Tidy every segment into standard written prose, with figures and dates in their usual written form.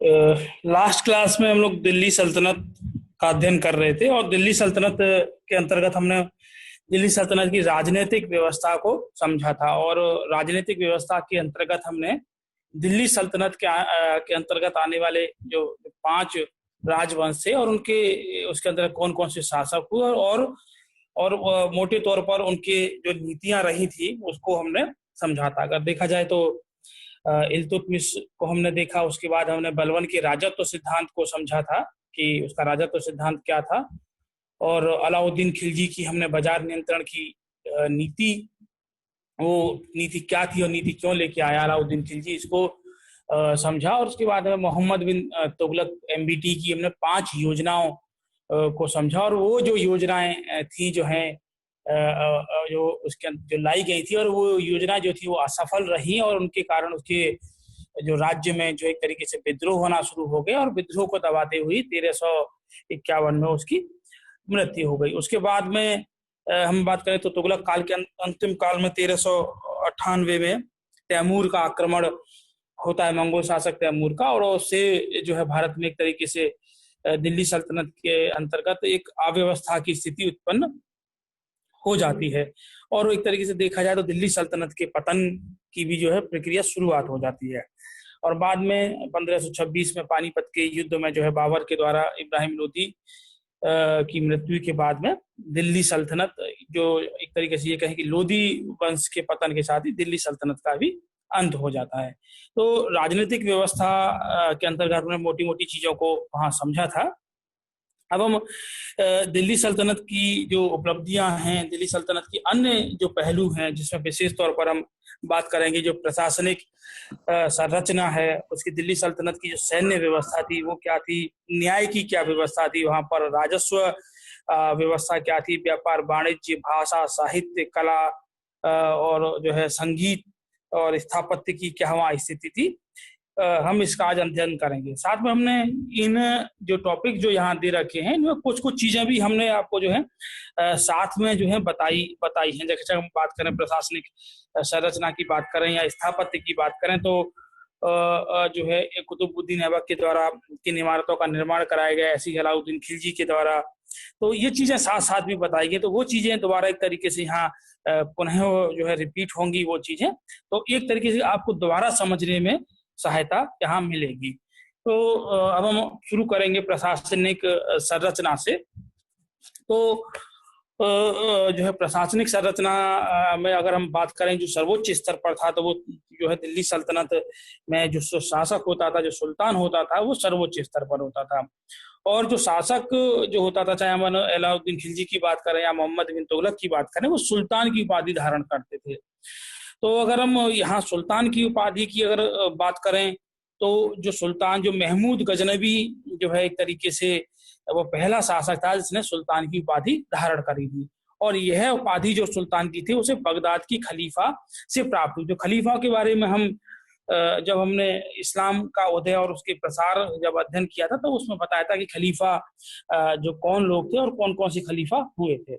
Last class में हम लोग दिल्ली सल्तनत का अध्ययन कर रहे थे और दिल्ली सल्तनत के अंतर्गत हमने दिल्ली सल्तनत की राजनीतिक व्यवस्था को समझा था। और राजनीतिक व्यवस्था के अंतर्गत हमने दिल्ली सल्तनत के अंतर्गत आने वाले जो पांच राजवंश थे और उनके उसके अंदर कौन कौन से शासक हुए और मोटे तौर पर उनके जो नीतियां रही थी उसको हमने समझा था। अगर देखा जाए तो इल्तुतमिश को हमने देखा, उसके बाद हमने बलबन के राजत्व सिद्धांत को समझा था कि उसका राजत्व सिद्धांत क्या था, और अलाउद्दीन खिलजी की हमने बाजार नियंत्रण की नीति, वो नीति क्या थी और नीति क्यों लेके आया अलाउद्दीन खिलजी, इसको समझा। और उसके बाद हमें मोहम्मद बिन तुगलक एमबीटी की हमने 5 योजनाओं को समझा। और वो जो योजनाएं थी जो हैं जो उसके जो लाई गई थी, और वो योजना जो थी वो असफल रही और उनके कारण उसके जो राज्य में जो एक तरीके से विद्रोह होना शुरू हो गया और विद्रोह को दबाते हुए 1351 में उसकी मृत्यु हो गई। उसके बाद में हम बात करें तो तुगलक काल के अंतिम काल में 1398 में तैमूर का आक्रमण होता है, मंगोल शासक तैमूर का, और उससे जो है भारत में एक तरीके से दिल्ली सल्तनत के अंतर्गत एक अव्यवस्था की स्थिति उत्पन्न हो जाती है। और एक तरीके से देखा जाए तो दिल्ली सल्तनत के पतन की भी जो है प्रक्रिया शुरुआत हो जाती है। और बाद में 1526 में पानीपत के युद्ध में जो है बाबर के द्वारा इब्राहिम लोदी की मृत्यु के बाद में दिल्ली सल्तनत, जो एक तरीके से ये कहें कि लोदी वंश के पतन के साथ ही दिल्ली सल्तनत का भी अंत हो जाता है। तो राजनीतिक व्यवस्था के अंतर्गत हमने मोटी मोटी चीजों को वहां समझा था। अब हम दिल्ली सल्तनत की जो उपलब्धियां हैं, दिल्ली सल्तनत की अन्य जो पहलू हैं, जिसमें विशेष तौर पर हम बात करेंगे जो प्रशासनिक संरचना है उसकी, दिल्ली सल्तनत की जो सैन्य व्यवस्था थी वो क्या थी, न्याय की क्या व्यवस्था थी वहां पर, राजस्व व्यवस्था क्या थी, व्यापार वाणिज्य, भाषा, साहित्य, कला और जो है संगीत और स्थापत्य की क्या वहां स्थिति थी, हम इसका आज अध्ययन करेंगे। साथ में हमने इन जो टॉपिक जो यहाँ दे रखे हैं इनमें कुछ कुछ चीजें भी हमने आपको जो है साथ में जो है बताई हैं। जैसे हम बात करें प्रशासनिक संरचना की बात करें या स्थापत्य की बात करें तो जो है कुतुबुद्दीन ऐबक के द्वारा किन इमारतों का निर्माण कराया गया, ऐसी अलाउद्दीन खिलजी के द्वारा, तो ये चीजें साथ साथ भी बताई गई। तो वो चीजें दोबारा एक तरीके से यहाँ पुनः जो है रिपीट होंगी वो चीजें, तो एक तरीके से आपको दोबारा समझने में सहायता यहाँ मिलेगी। तो अब हम शुरू करेंगे प्रशासनिक संरचना से। तो जो है प्रशासनिक संरचना में अगर हम बात करें जो सर्वोच्च स्तर पर था तो वो जो है दिल्ली सल्तनत में जो शासक होता था, जो सुल्तान होता था, वो सर्वोच्च स्तर पर होता था। और जो शासक जो होता था, चाहे हम अलाउद्दीन खिलजी की बात करें या मोहम्मद बिन तुगलक की बात करें, वो सुल्तान की उपाधि धारण करते थे। तो अगर हम यहाँ सुल्तान की उपाधि की अगर बात करें तो जो सुल्तान जो महमूद गजनबी जो है एक तरीके से वो पहला शासक था जिसने सुल्तान की उपाधि धारण करी थी। और यह उपाधि जो सुल्तान की थी उसे बगदाद की खलीफा से प्राप्त हुई। जो खलीफा के बारे में हम जब हमने इस्लाम का उदय और उसके प्रसार जब अध्ययन किया था तो उसमें बताया था कि खलीफा जो कौन लोग थे और कौन कौन से खलीफा हुए थे।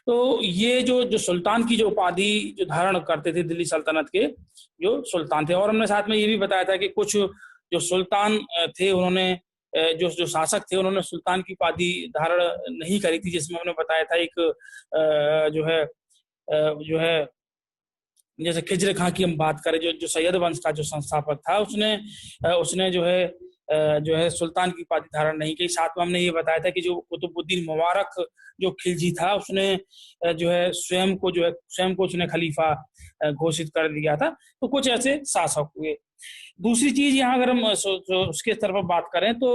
तो ये जो जो सुल्तान की जो उपाधि जो धारण करते थे दिल्ली सल्तनत के जो सुल्तान थे, और हमने साथ में ये भी बताया था कि कुछ जो सुल्तान थे उन्होंने जो जो शासक थे उन्होंने सुल्तान की उपाधि धारण नहीं करी थी, जिसमें हमने बताया था एक जो है जैसे खिज्र खां की हम बात करें, जो जो सैयद वंश का जो संस्थापक था, उसने उसने जो है सुल्तान की उपाधि धारण नहीं की। साथ में हमने ये बताया था कि जो कुतुबुद्दीन मुबारक जो खिलजी था उसने जो है स्वयं को उसने खलीफा घोषित कर दिया था। तो कुछ ऐसे शासक हुए। दूसरी चीज यहाँ अगर हम उसके स्तर पर बात करें तो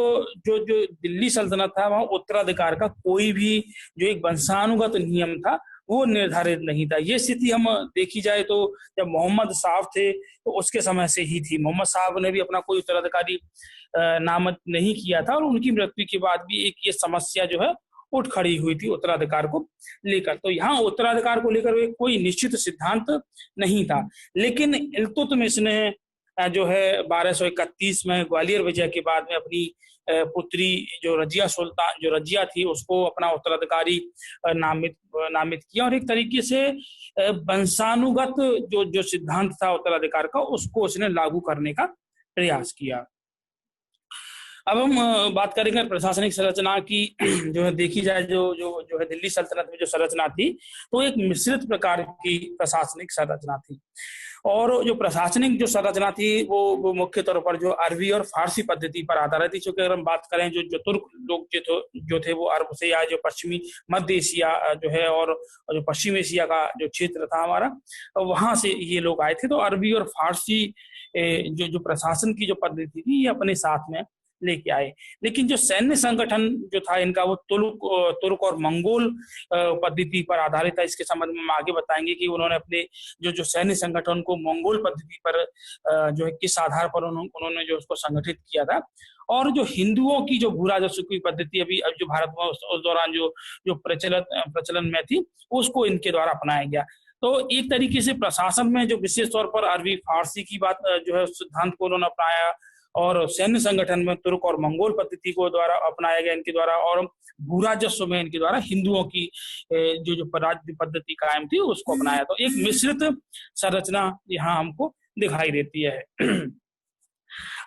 जो जो दिल्ली सल्तनत था वहाँ उत्तराधिकार का कोई भी जो एक वंशानुगत नियम था वो निर्धारित नहीं था। ये स्थिति हम देखी जाए तो जब मोहम्मद साहब थे तो उसके समय से ही थी। मोहम्मद साहब ने भी अपना कोई उत्तराधिकारी नामत नहीं किया था और उनकी मृत्यु के बाद भी एक ये समस्या जो है उठ खड़ी हुई थी उत्तराधिकार को लेकर। तो यहाँ उत्तराधिकार को लेकर कोई निश्चित सिद्धांत नहीं था। लेकिन इल्तुतमिश ने जो है 1231 में ग्वालियर विजय के बाद में अपनी पुत्री जो रजिया थी उसको अपना उत्तराधिकारी नामित किया और एक तरीके से वंशानुगत जो जो सिद्धांत था उत्तराधिकार का उसको उसने लागू करने का प्रयास किया। अब हम बात करेंगे प्रशासनिक संरचना की। जो है देखी जाए, जो है दिल्ली सल्तनत में जो संरचना थी, तो एक मिश्रित प्रकार की प्रशासनिक संरचना थी। और जो प्रशासनिक जो संरचना थी वो मुख्य तौर पर जो अरबी और फारसी पद्धति पर आधारित थी। क्योंकि अगर हम बात करें जो तुर्क लोग जो थे वो अरब से या जो पश्चिमी मध्य एशिया जो है और जो पश्चिम एशिया का जो क्षेत्र था हमारा, वहां से ये लोग आए थे। तो अरबी और फारसी जो प्रशासन की जो पद्धति थी ये अपने साथ में लेके आए। लेकिन जो सैन्य संगठन जो था इनका वो तुर्क और मंगोल पद्धति पर आधारित था। इसके संबंध में हम आगे बताएंगे कि उन्होंने अपने जो सैन्य संगठन को मंगोल पद्धति पर जो है किस आधार पर उन्होंने जो उसको संगठित किया था। और जो हिंदुओं की जो भू राजस्व की पद्धति अभी अब जो भारत में उस दौरान जो प्रचलन में थी, उसको इनके द्वारा अपनाया गया। तो एक तरीके से प्रशासन में जो विशेष तौर पर अरबी फारसी की बात जो है सिद्धांत को उन्होंने अपनाया, और सैन्य संगठन में तुर्क और मंगोल पद्धति को द्वारा अपनाया गया इनके द्वारा, और भू राजस्व में इनके द्वारा हिंदुओं की जो राज्य पद्धति कायम थी उसको अपनाया। तो एक मिश्रित संरचना यहाँ हमको दिखाई देती है।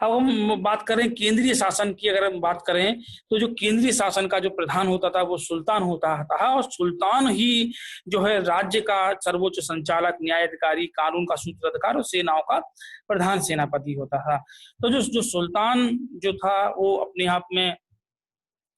अब हम बात करें केंद्रीय शासन की। अगर हम बात करें तो जो केंद्रीय शासन का जो प्रधान होता था वो सुल्तान होता था, और सुल्तान ही जो है राज्य का सर्वोच्च संचालक, न्यायाधिकारी, कानून का सूत्रधार और सेनाओं का प्रधान सेनापति होता था। तो जो सुल्तान जो था वो अपने आप में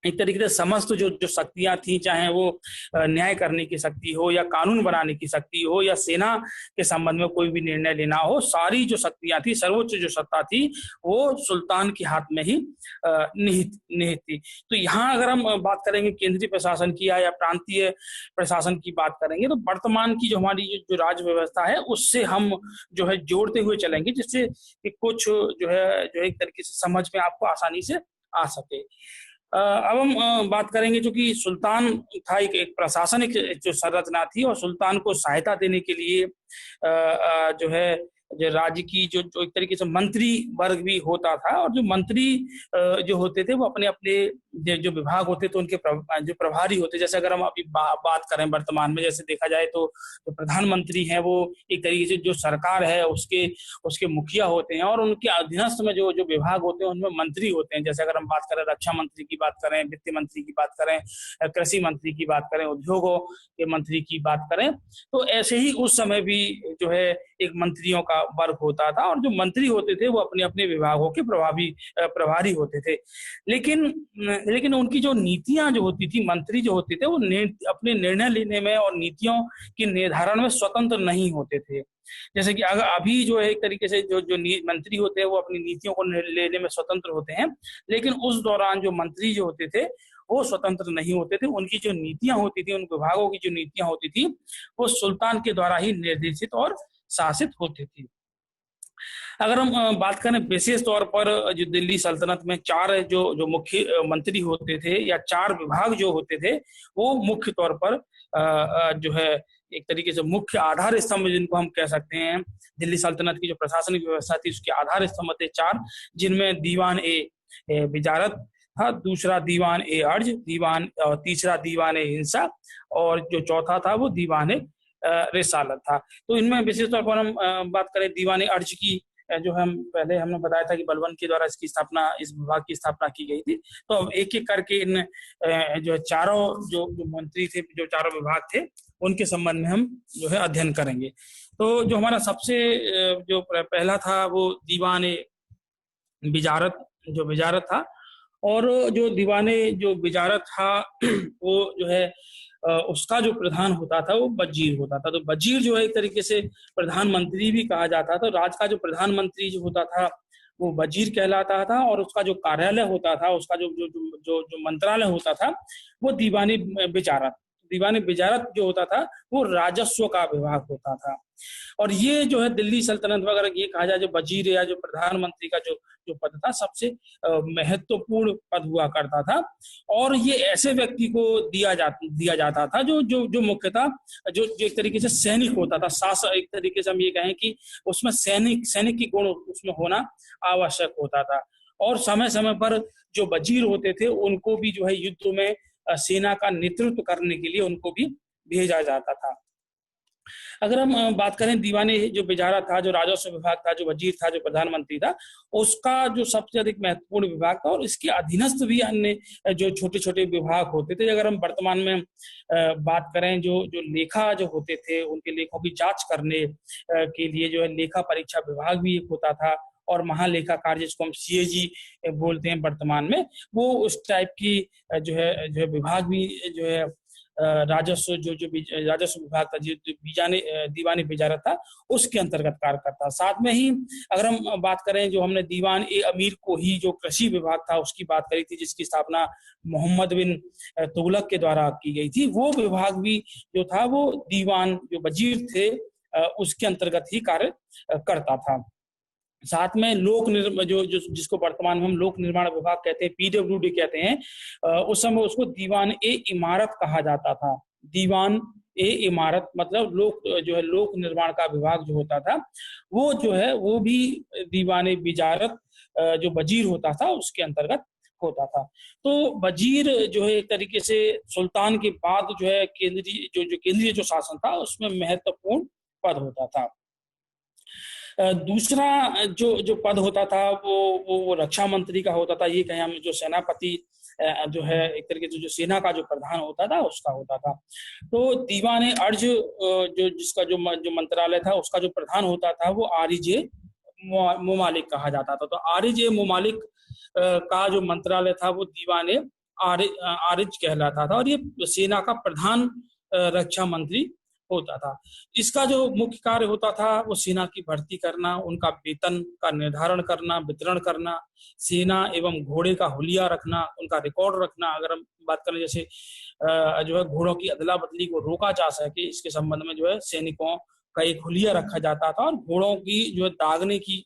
एक तरीके से समस्त जो शक्तियां थी, चाहे वो न्याय करने की शक्ति हो या कानून बनाने की शक्ति हो या सेना के संबंध में कोई भी निर्णय लेना हो, सारी जो शक्तियां थी, सर्वोच्च जो सत्ता थी वो सुल्तान के हाथ में ही निहित थी। तो यहाँ अगर हम बात करेंगे केंद्रीय प्रशासन की या प्रांतीय प्रशासन की बात करेंगे, तो वर्तमान की जो हमारी जो राज्य व्यवस्था है उससे हम जो है जोड़ते हुए चलेंगे, जिससे कुछ जो है एक तरीके से समझ में आपको आसानी से आ सके। अब हम बात करेंगे जो कि सुल्तान था, एक प्रशासनिक जो संरचना थी, और सुल्तान को सहायता देने के लिए जो है जो राज्य की जो एक तरीके से मंत्री वर्ग भी होता था। और जो मंत्री जो होते थे वो अपने अपने जो विभाग होते थे उनके जो प्रभारी होते। जैसे अगर हम अभी बात करें वर्तमान में, जैसे देखा जाए तो जो प्रधानमंत्री हैं वो एक तरीके से जो सरकार है उसके मुखिया होते हैं, और उनके अधीनस्थ में जो विभाग होते हैं उनमें मंत्री होते हैं। जैसे अगर हम बात करें रक्षा मंत्री की बात करें, वित्त मंत्री की बात करें, कृषि मंत्री की बात करें, उद्योगों के मंत्री की बात करें, तो ऐसे ही उस समय भी जो है एक मंत्रियों का वर्ग होता था। और जो मंत्री होते थे वो अपने अपने विभागों के प्रभारी होते थे। लेकिन उनकी जो नीतियां जो होती थी, मंत्री जो होते थे वो अपने निर्णय लेने में और नीतियों के निर्धारण में स्वतंत्र नहीं होते थे। जैसे कि अगर अभी जो है एक तरीके से जो मंत्री होते हैं वो अपनी नीतियों को लेने में स्वतंत्र होते हैं, लेकिन उस दौरान जो मंत्री जो होते थे वो स्वतंत्र नहीं होते थे। उनकी जो नीतियां होती थी, उन विभागों की जो नीतियां होती थी वो सुल्तान के द्वारा ही निर्देशित और शासित होती थी। अगर हम बात करें विशेष तौर पर जो दिल्ली सल्तनत में चार जो मुख्य मंत्री होते थे या चार विभाग जो होते थे, वो मुख्य तौर पर जो है एक तरीके से मुख्य आधार स्तंभ जिनको हम कह सकते हैं, दिल्ली सल्तनत की जो प्रशासनिक व्यवस्था थी उसके आधार स्तंभ थे चार, जिनमें दीवान ए विजारत था, दूसरा दीवान ए अर्ज, तीसरा दीवान ए हिंसा, और जो चौथा था वो दीवान ए रिसालत था। तो इनमें विशेष तौर पर हम बात करें दीवान ए अर्ज की, जो हमने बताया था कि बलबन के द्वारा इस विभाग की स्थापना की गई थी। तो अब एक एक करके इन जो चारों जो मंत्री थे, जो चारों विभाग थे, उनके संबंध में हम जो है अध्ययन करेंगे। तो जो हमारा सबसे जो पहला था वो दीवान विजारत था, और जो दीवाने जो विजारत था वो जो है उसका जो प्रधान होता था वो वजीर होता था। तो वजीर जो है एक तरीके से प्रधानमंत्री भी कहा जाता था। राज का जो प्रधानमंत्री जो होता था वो वजीर कहलाता था, और उसका जो कार्यालय होता था, उसका जो मंत्रालय होता था वो दीवानी विजारत जो होता था वो राजस्व का विभाग होता था। और ये जो है दिल्ली सल्तनत में अगर ये कहा जाए जो वजीर या जो प्रधानमंत्री का जो पद था सबसे महत्वपूर्ण पद हुआ करता था, और ये ऐसे व्यक्ति को दिया जाता था जो मुख्यतः जो एक तरीके से सैनिक होता था। शासक, एक तरीके से हम ये कहें कि उसमें सैनिक की गुण उसमें होना आवश्यक होता था। और समय समय पर जो वजीर होते थे उनको भी जो है युद्ध में सेना का नेतृत्व करने के लिए उनको भी भेजा जाता था। अगर हम बात करें दीवाने जो बेजारा था, जो राजस्व विभाग था, जो वजीर था, जो प्रधानमंत्री था, उसका जो सबसे अधिक महत्वपूर्ण विभाग था और इसके अधीनस्थ भी अन्य जो छोटे-छोटे विभाग होते थे। अगर हम वर्तमान में बात करें जो जो लेखा जो होते थे, उनके लेखों की जाँच करने के लिए जो है लेखा परीक्षा विभाग भी एक होता था और महालेखाकार जिसको हम सीएजी बोलते हैं वर्तमान में, वो उस टाइप की जो है विभाग भी जो है राजस्व राजस्व विभाग था जो दीवानी बेजारत था उसके अंतर्गत कार्य करता। साथ में ही अगर हम बात करें जो हमने दीवान ए अमीर को ही जो कृषि विभाग था उसकी बात करी थी जिसकी स्थापना मोहम्मद बिन तुगलक के द्वारा की गई थी, वो विभाग भी जो था वो दीवान जो वजीर थे उसके अंतर्गत ही कार्य करता था। साथ में लोक निर्म जो जो जिसको वर्तमान में हम लोक निर्माण विभाग कहते हैं, पीडब्ल्यूडी कहते हैं, उस समय उसको दीवान ए इमारत कहा जाता था। दीवान ए इमारत मतलब जो है लोक निर्माण का विभाग जो होता था, वो जो है वो भी दीवान ए बिजारत जो वजीर होता था उसके अंतर्गत होता था। तो वजीर जो है एक तरीके से सुल्तान के बाद जो है केंद्रीय जो शासन था उसमें महत्वपूर्ण पद होता था। दूसरा जो जो पद होता था वो रक्षा मंत्री का होता था। ये कहें हम जो सेनापति जो है एक तरीके से जो सेना का जो प्रधान होता था उसका होता था। तो दीवान अर्ज जो जिसका जो मंत्रालय था उसका जो प्रधान होता था वो आरिजे मुमालिक कहा जाता था। तो आरिजे मुमालिक का जो मंत्रालय था वो दीवान आरिज कहलाता था और ये सेना का प्रधान रक्षा मंत्री होता था। इसका जो मुख्य कार्य होता था वो सेना की भर्ती करना, उनका वेतन का निर्धारण करना, वितरण करना, सेना एवं घोड़े का हुलिया रखना, उनका रिकॉर्ड रखना। अगर हम बात करें जैसे जो है घोड़ों की अदला बदली को रोका जा सके इसके संबंध में जो है सैनिकों का एक हुलिया रखा जाता था और घोड़ों की जो है दागने की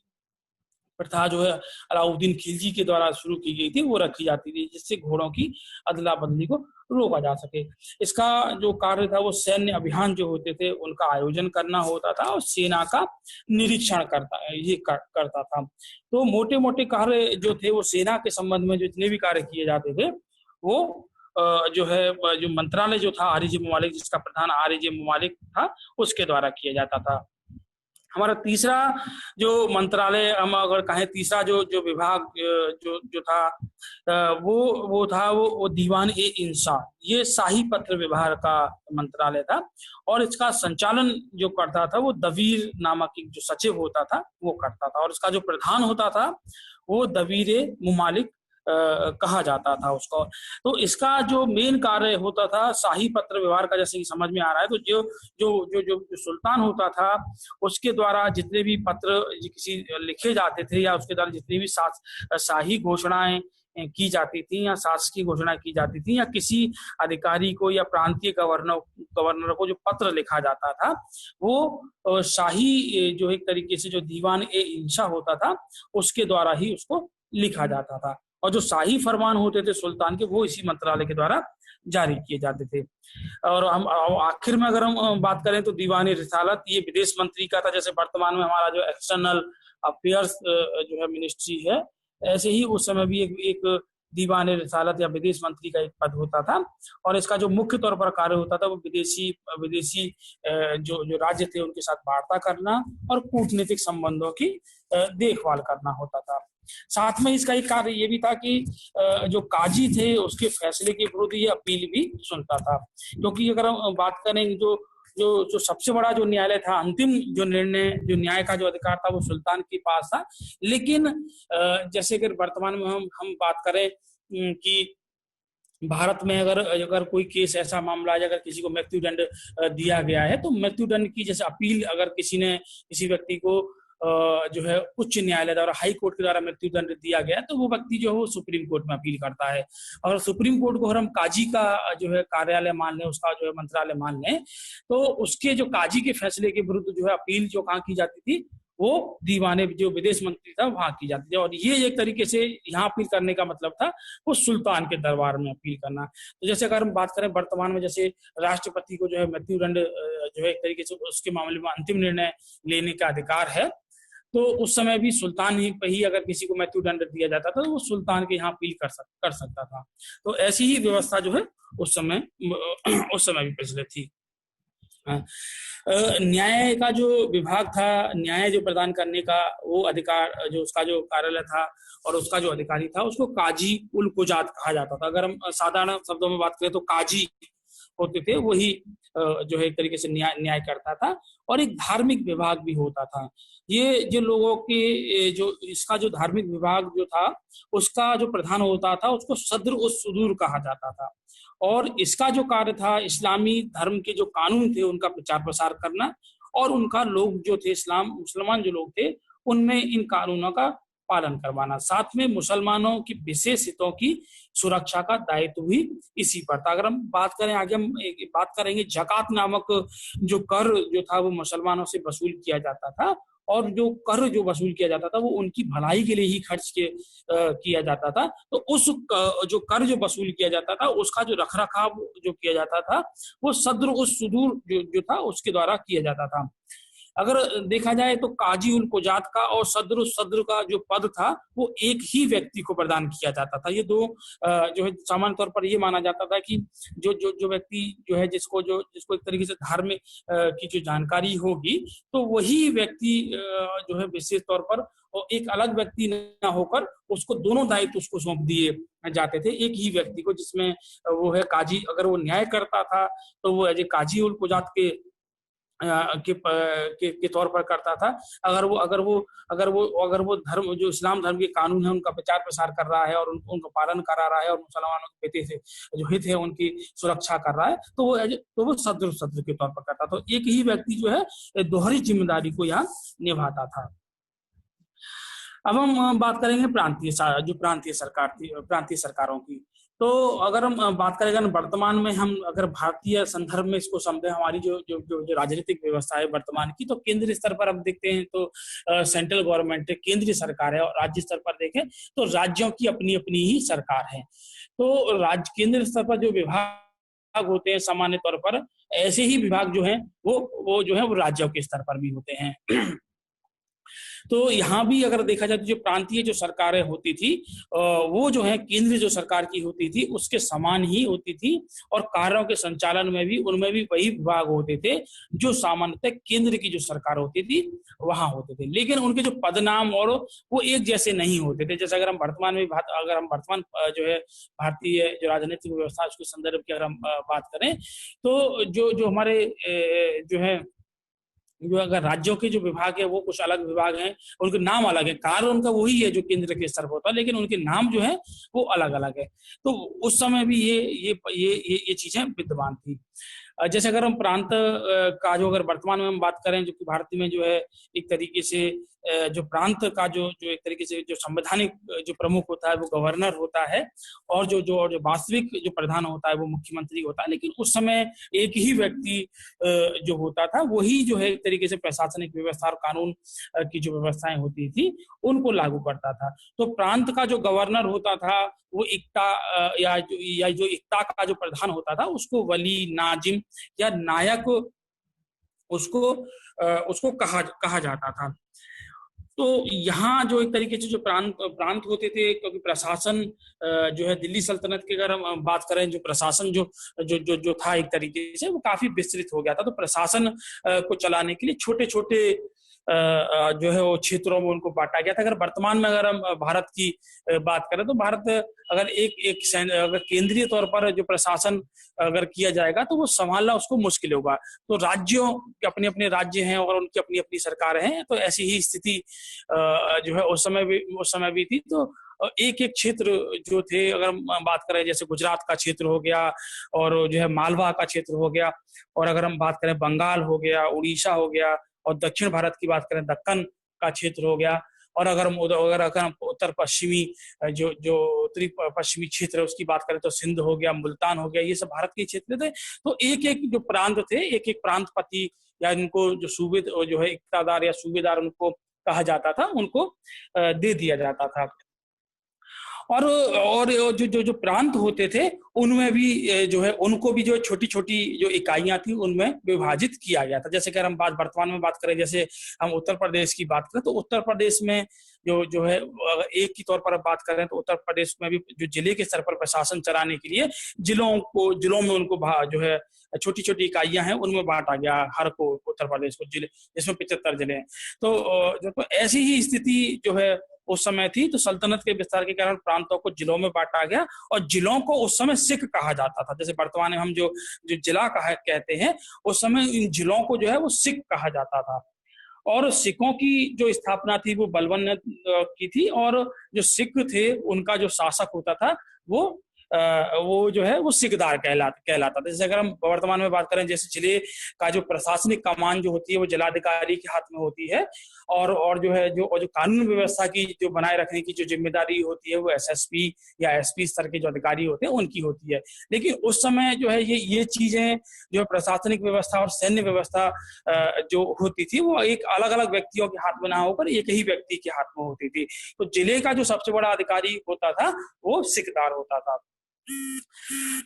प्रथा जो है अलाउद्दीन खिलजी के द्वारा शुरू की गई थी वो रखी जाती थी जिससे घोड़ों की अदला बदली को रोका जा सके। इसका जो कार्य था वो सैन्य अभियान जो होते थे उनका आयोजन करना होता था और सेना का निरीक्षण करता था। तो मोटे मोटे कार्य जो थे वो सेना के संबंध में जितने भी कार्य किए जाते थे वो जो है जो मंत्रालय जो था आरिजे मुमालिक जिसका प्रधान आरिजे मुमालिक था उसके द्वारा किया जाता था। हमारा तीसरा जो मंत्रालय हम अगर कहें तीसरा जो जो विभाग जो था वो दीवान ए इंसा, ये शाही पत्र विभाग का मंत्रालय था और इसका संचालन जो करता था वो दवीर नामक एक जो सचिव होता था वो करता था और इसका जो प्रधान होता था वो दवीर ए मुमालिक कहा जाता था उसको। तो इसका जो मेन कार्य होता था शाही पत्र व्यवहार का, जैसे कि समझ में आ रहा है, तो जो सुल्तान होता था उसके द्वारा जितने भी पत्र किसी लिखे जाते थे या उसके द्वारा जितनी भी शाही घोषणाएं की जाती थी या शासकीय घोषणा की जाती थी या किसी अधिकारी को या प्रांतीय गवर्नर को जो पत्र लिखा जाता था वो शाही जो एक तरीके से जो दीवान ए इंशा होता था उसके द्वारा ही उसको लिखा जाता था और जो शाही फरमान होते थे सुल्तान के वो इसी मंत्रालय के द्वारा जारी किए जाते थे। और हम आखिर में अगर हम बात करें तो दीवानी रिसालत ये विदेश मंत्री का था, जैसे वर्तमान में हमारा जो एक्सटर्नल अफेयर्स जो है मिनिस्ट्री है, ऐसे ही उस समय भी एक दीवान रिसालत या विदेश मंत्री का एक पद होता था और इसका जो मुख्य तौर पर कार्य होता था वो विदेशी जो राज्य थे उनके साथ वार्ता करना और कूटनीतिक संबंधों की देखभाल करना होता था। साथ में इसका एक कार्य ये भी था कि जो काजी थे उसके फैसले के विरुद्ध ये अपील भी सुनता था, क्योंकि अगर हम बात करें जो सबसे बड़ा जो न्यायालय था, अंतिम जो निर्णय जो न्याय का जो अधिकार था वो सुल्तान के पास था। लेकिन जैसे अगर वर्तमान में हम बात करें कि भारत में अगर कोई केस ऐसा मामला है अगर किसी को मृत्युदंड दिया गया है तो मृत्युदंड की जैसे अपील अगर किसी व्यक्ति को जो है उच्च न्यायालय द्वारा हाई कोर्ट के द्वारा मृत्युदंड दिया गया तो वो व्यक्ति जो है वो सुप्रीम कोर्ट में अपील करता है। अगर सुप्रीम कोर्ट को हम काजी का जो है कार्यालय मान लें, उसका जो है मंत्रालय मान लें, तो उसके जो काजी के फैसले के विरुद्ध जो है अपील जो कहाँ की जाती थी वो दीवाने जो विदेश मंत्री था वहां की जाती थी। और ये एक तरीके से यहाँ अपील करने का मतलब था वो सुल्तान के दरबार में अपील करना। तो जैसे अगर हम बात करें वर्तमान में जैसे राष्ट्रपति को जो है मृत्युदंड जो है एक तरीके से उसके मामले में अंतिम निर्णय लेने का अधिकार है, तो उस समय भी सुल्तान ही अगर किसी को मृत्युदंड दिया जाता था तो वो सुल्तान के यहाँ अपील कर सकता था। तो ऐसी ही व्यवस्था जो है उस समय भी प्रचलित थी। हाँ। न्याय का जो विभाग था, न्याय जो प्रदान करने का वो अधिकार, जो उसका जो कार्यालय था और उसका जो अधिकारी था, उसको काजी उल कुजात कहा जाता था। अगर हम साधारण शब्दों में बात करें तो काजी होते थे, वही जो है एक तरीके से न्याय करता था। और एक धार्मिक विभाग भी होता था। ये जो लोगों के जो इसका जो धार्मिक विभाग जो था, उसका जो प्रधान होता था, उसको सद्र उस सुदूर कहा जाता था। और इसका जो कार्य था, इस्लामी धर्म के जो कानून थे उनका प्रचार प्रसार करना, और उनका लोग जो थे, इस्लाम मुसलमान जो लोग थे, उनमें इन कानूनों का पालन करवाना। साथ में मुसलमानों की विशेष हितों की सुरक्षा का दायित्व भी इसी पर था। अगर हम बात करें, आगे हम बात करेंगे, जकात नामक जो कर जो था वो मुसलमानों से वसूल किया जाता था। और जो कर जो वसूल किया जाता था वो उनकी भलाई के लिए ही खर्च किया जाता था। तो उस जो कर जो वसूल किया जाता था, उसका जो रख रखाव जो किया जाता था, वो सद्र उस सुदूर जो था उसके द्वारा किया जाता था। अगर देखा जाए तो काजी उल कुजात का और सद्र का जो पद था, वो एक ही व्यक्ति को प्रदान किया जाता था। ये दो जो है सामान्य तौर पर ये माना जाता था कि जो व्यक्ति जो है जिसको एक तरीके से धार्मिक की जो जानकारी होगी, तो वही व्यक्ति जो है विशेष तौर पर, और एक अलग व्यक्ति न होकर उसको दोनों दायित्व उसको सौंप दिए जाते थे एक ही व्यक्ति को, जिसमें वो है काजी। अगर वो न्याय करता था तो वो as a Qazi ul Kujat के तौर पर करता था। अगर वो धर्म, जो इस्लाम धर्म के कानून है, उनका प्रचार प्रसार कर रहा है और उनका पालन करा रहा है, और मुसलमानों के हित से जो हित है उनकी सुरक्षा कर रहा है, तो वो सद्र के तौर पर करता। तो एक ही व्यक्ति जो है दोहरी जिम्मेदारी को यहाँ निभाता था। अब हम बात करेंगे प्रांतीय सरकार थी, प्रांतीय सरकारों की। तो अगर हम बात करेंगे वर्तमान में, हम अगर भारतीय संदर्भ में इसको समझे, हमारी जो राजनीतिक व्यवस्था है वर्तमान की, तो केंद्रीय स्तर पर हम देखते हैं तो सेंट्रल गवर्नमेंट है, केंद्रीय सरकार है। और राज्य स्तर पर देखें तो राज्यों की अपनी अपनी ही सरकार है। तो केंद्रीय स्तर पर जो विभाग होते हैं, सामान्य तौर पर ऐसे ही विभाग जो है वो जो है वो राज्यों के स्तर पर भी होते हैं। तो यहाँ भी अगर देखा जाए तो जो प्रांतीय जो सरकारें होती थी, वो जो है केंद्रीय जो सरकार की होती थी उसके समान ही होती थी। और कार्यों के संचालन में भी उनमें भी वही विभाग होते थे जो सामान्यतः केंद्र की जो सरकार होती थी वहां होते थे। लेकिन उनके जो पदनाम और वो एक जैसे नहीं होते थे। जैसे अगर हम वर्तमान जो है भारतीय जो राजनीतिक व्यवस्था उसके संदर्भ की अगर हम बात करें, तो जो हमारे जो है जो अगर राज्यों के जो विभाग है वो कुछ अलग विभाग हैं, उनके नाम अलग है, कार्य उनका वही है जो केंद्र के स्तर पर होता है, लेकिन उनके नाम जो है वो अलग अलग है। तो उस समय भी ये चीजें विद्यमान थी। जैसे अगर हम प्रांत का जो अगर वर्तमान में हम बात करें, जो कि भारत में जो है एक तरीके से जो प्रांत का जो एक तरीके से जो संवैधानिक जो प्रमुख होता है वो गवर्नर होता है, और जो वास्तविक जो प्रधान होता है वो मुख्यमंत्री होता है। लेकिन उस समय एक ही व्यक्ति जो होता था वही जो है एक तरीके से प्रशासनिक व्यवस्था और कानून की जो व्यवस्थाएं होती थी उनको लागू करता था। तो प्रांत का जो गवर्नर होता था वो इक्ता या जो इक्ता का जो प्रधान होता था उसको वली, नाजिम या नायक उसको कहा जाता था। तो यहाँ जो एक तरीके से जो प्रांत होते थे, क्योंकि प्रशासन जो है दिल्ली सल्तनत की अगर हम बात करें, जो प्रशासन जो था एक तरीके से वो काफी विस्तृत हो गया था। तो प्रशासन को चलाने के लिए छोटे छोटे जो है वो क्षेत्रों में उनको बांटा गया था। अगर वर्तमान में अगर हम भारत की बात करें तो भारत अगर अगर केंद्रीय तौर पर जो प्रशासन अगर किया जाएगा तो वो संभालना उसको मुश्किल होगा। तो राज्यों के अपने अपने राज्य हैं और उनकी अपनी अपनी सरकारें हैं। तो ऐसी ही स्थिति जो है उस समय भी थी। तो एक एक क्षेत्र जो थे, अगर हम बात करें जैसे गुजरात का क्षेत्र हो गया, और जो है मालवा का क्षेत्र हो गया, और अगर हम बात करें बंगाल हो गया, उड़ीसा हो गया, और दक्षिण भारत की बात करें दक्कन का क्षेत्र हो गया, और अगर हम उत्तर पश्चिमी जो उत्तरी पश्चिमी क्षेत्र है उसकी बात करें तो सिंध हो गया, मुल्तान हो गया, ये सब भारत के क्षेत्र थे। तो एक एक जो प्रांत थे, एक एक प्रांतपति या इनको जो सूबे जो है इक्तादार या सूबेदार उनको कहा जाता था, उनको दे दिया जाता था। और जो जो जो प्रांत होते थे उनमें भी जो है उनको भी जो छोटी छोटी जो इकाइयां थी उनमें विभाजित किया गया था। जैसे कि हम बात वर्तमान में बात करें, जैसे हम उत्तर प्रदेश की बात करें तो उत्तर प्रदेश में जो जो है एक की तौर पर अब बात करें तो उत्तर प्रदेश में भी जो जिले के स्तर पर प्रशासन चलाने के लिए जिलों में उनको जो है छोटी छोटी इकाइयां हैं उनमें बांटा गया हर को उत्तर प्रदेश को जिले, जिसमें 75 जिले हैं। तो ऐसी ही स्थिति जो है उस समय थी। तो सल्तनत के विस्तार के कारण प्रांतों को जिलों में बांटा गया और जिलों को उस समय सिख कहा जाता था। जैसे वर्तमान में हम जो जो जिला कहते हैं, उस समय इन जिलों को जो है वो सिख कहा जाता था। और सिखों की जो स्थापना थी वो बलबन ने की थी, और जो सिख थे उनका जो शासक होता था वो जो है वो सिकदार कहलाता था। जैसे अगर हम वर्तमान में बात करें, जैसे जिले का जो प्रशासनिक कमान जो होती है वो जिलाधिकारी के हाथ में होती है, और जो है जो कानून व्यवस्था की जो बनाए रखने की जो जिम्मेदारी होती है वो एसएसपी या एसपी स्तर के जो अधिकारी होते हैं उनकी होती है। लेकिन उस समय जो है ये चीजें जो प्रशासनिक व्यवस्था और सैन्य व्यवस्था जो होती थी वो एक अलग अलग व्यक्तियों के हाथ में ना होकर एक ही व्यक्ति के हाथ में होती थी। तो जिले का जो सबसे बड़ा अधिकारी होता था वो सिकदार होता था।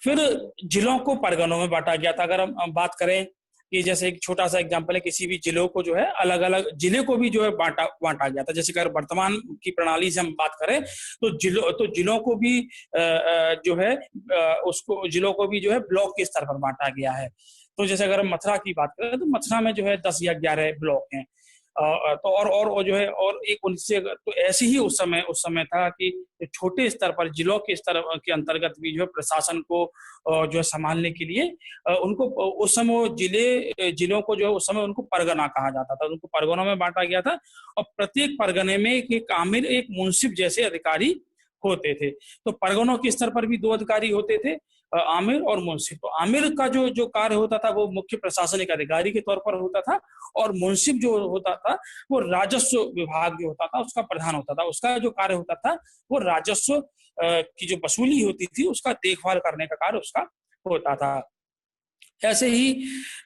फिर जिलों को परगनों में बांटा गया था। अगर हम बात करें कि जैसे एक छोटा सा एग्जांपल है, किसी भी जिलों को जो है अलग अलग जिले को भी जो है बांटा गया था। जैसे अगर वर्तमान की प्रणाली से हम बात करें तो जिलों को भी जो है उसको जिलों को भी जो है ब्लॉक के स्तर पर बांटा गया है। तो जैसे अगर हम मथुरा की बात करें तो मथुरा में जो है 10 या 11 ब्लॉक हैं। तो और जो है और एक उनसे तो ऐसे ही उस समय था कि छोटे स्तर पर जिलों के स्तर के अंतर्गत भी जो है प्रशासन को जो है संभालने के लिए उनको उस समय जिलों को जो है उस समय उनको परगना कहा जाता था। उनको परगनों में बांटा गया था और प्रत्येक परगने में एक आमिर एक मुंसिफ जैसे अधिकारी होते थे। तो परगनों के स्तर पर भी 2 अधिकारी होते थे, आमिर और मुंसिफ। तो आमिर का जो कार्य होता था वो मुख्य प्रशासनिक अधिकारी के तौर पर होता था, और मुंसिफ जो होता था वो राजस्व विभाग जो होता था उसका प्रधान होता था। उसका जो कार्य होता था वो राजस्व की जो वसूली होती थी उसका देखभाल करने का कार्य उसका होता था। ऐसे ही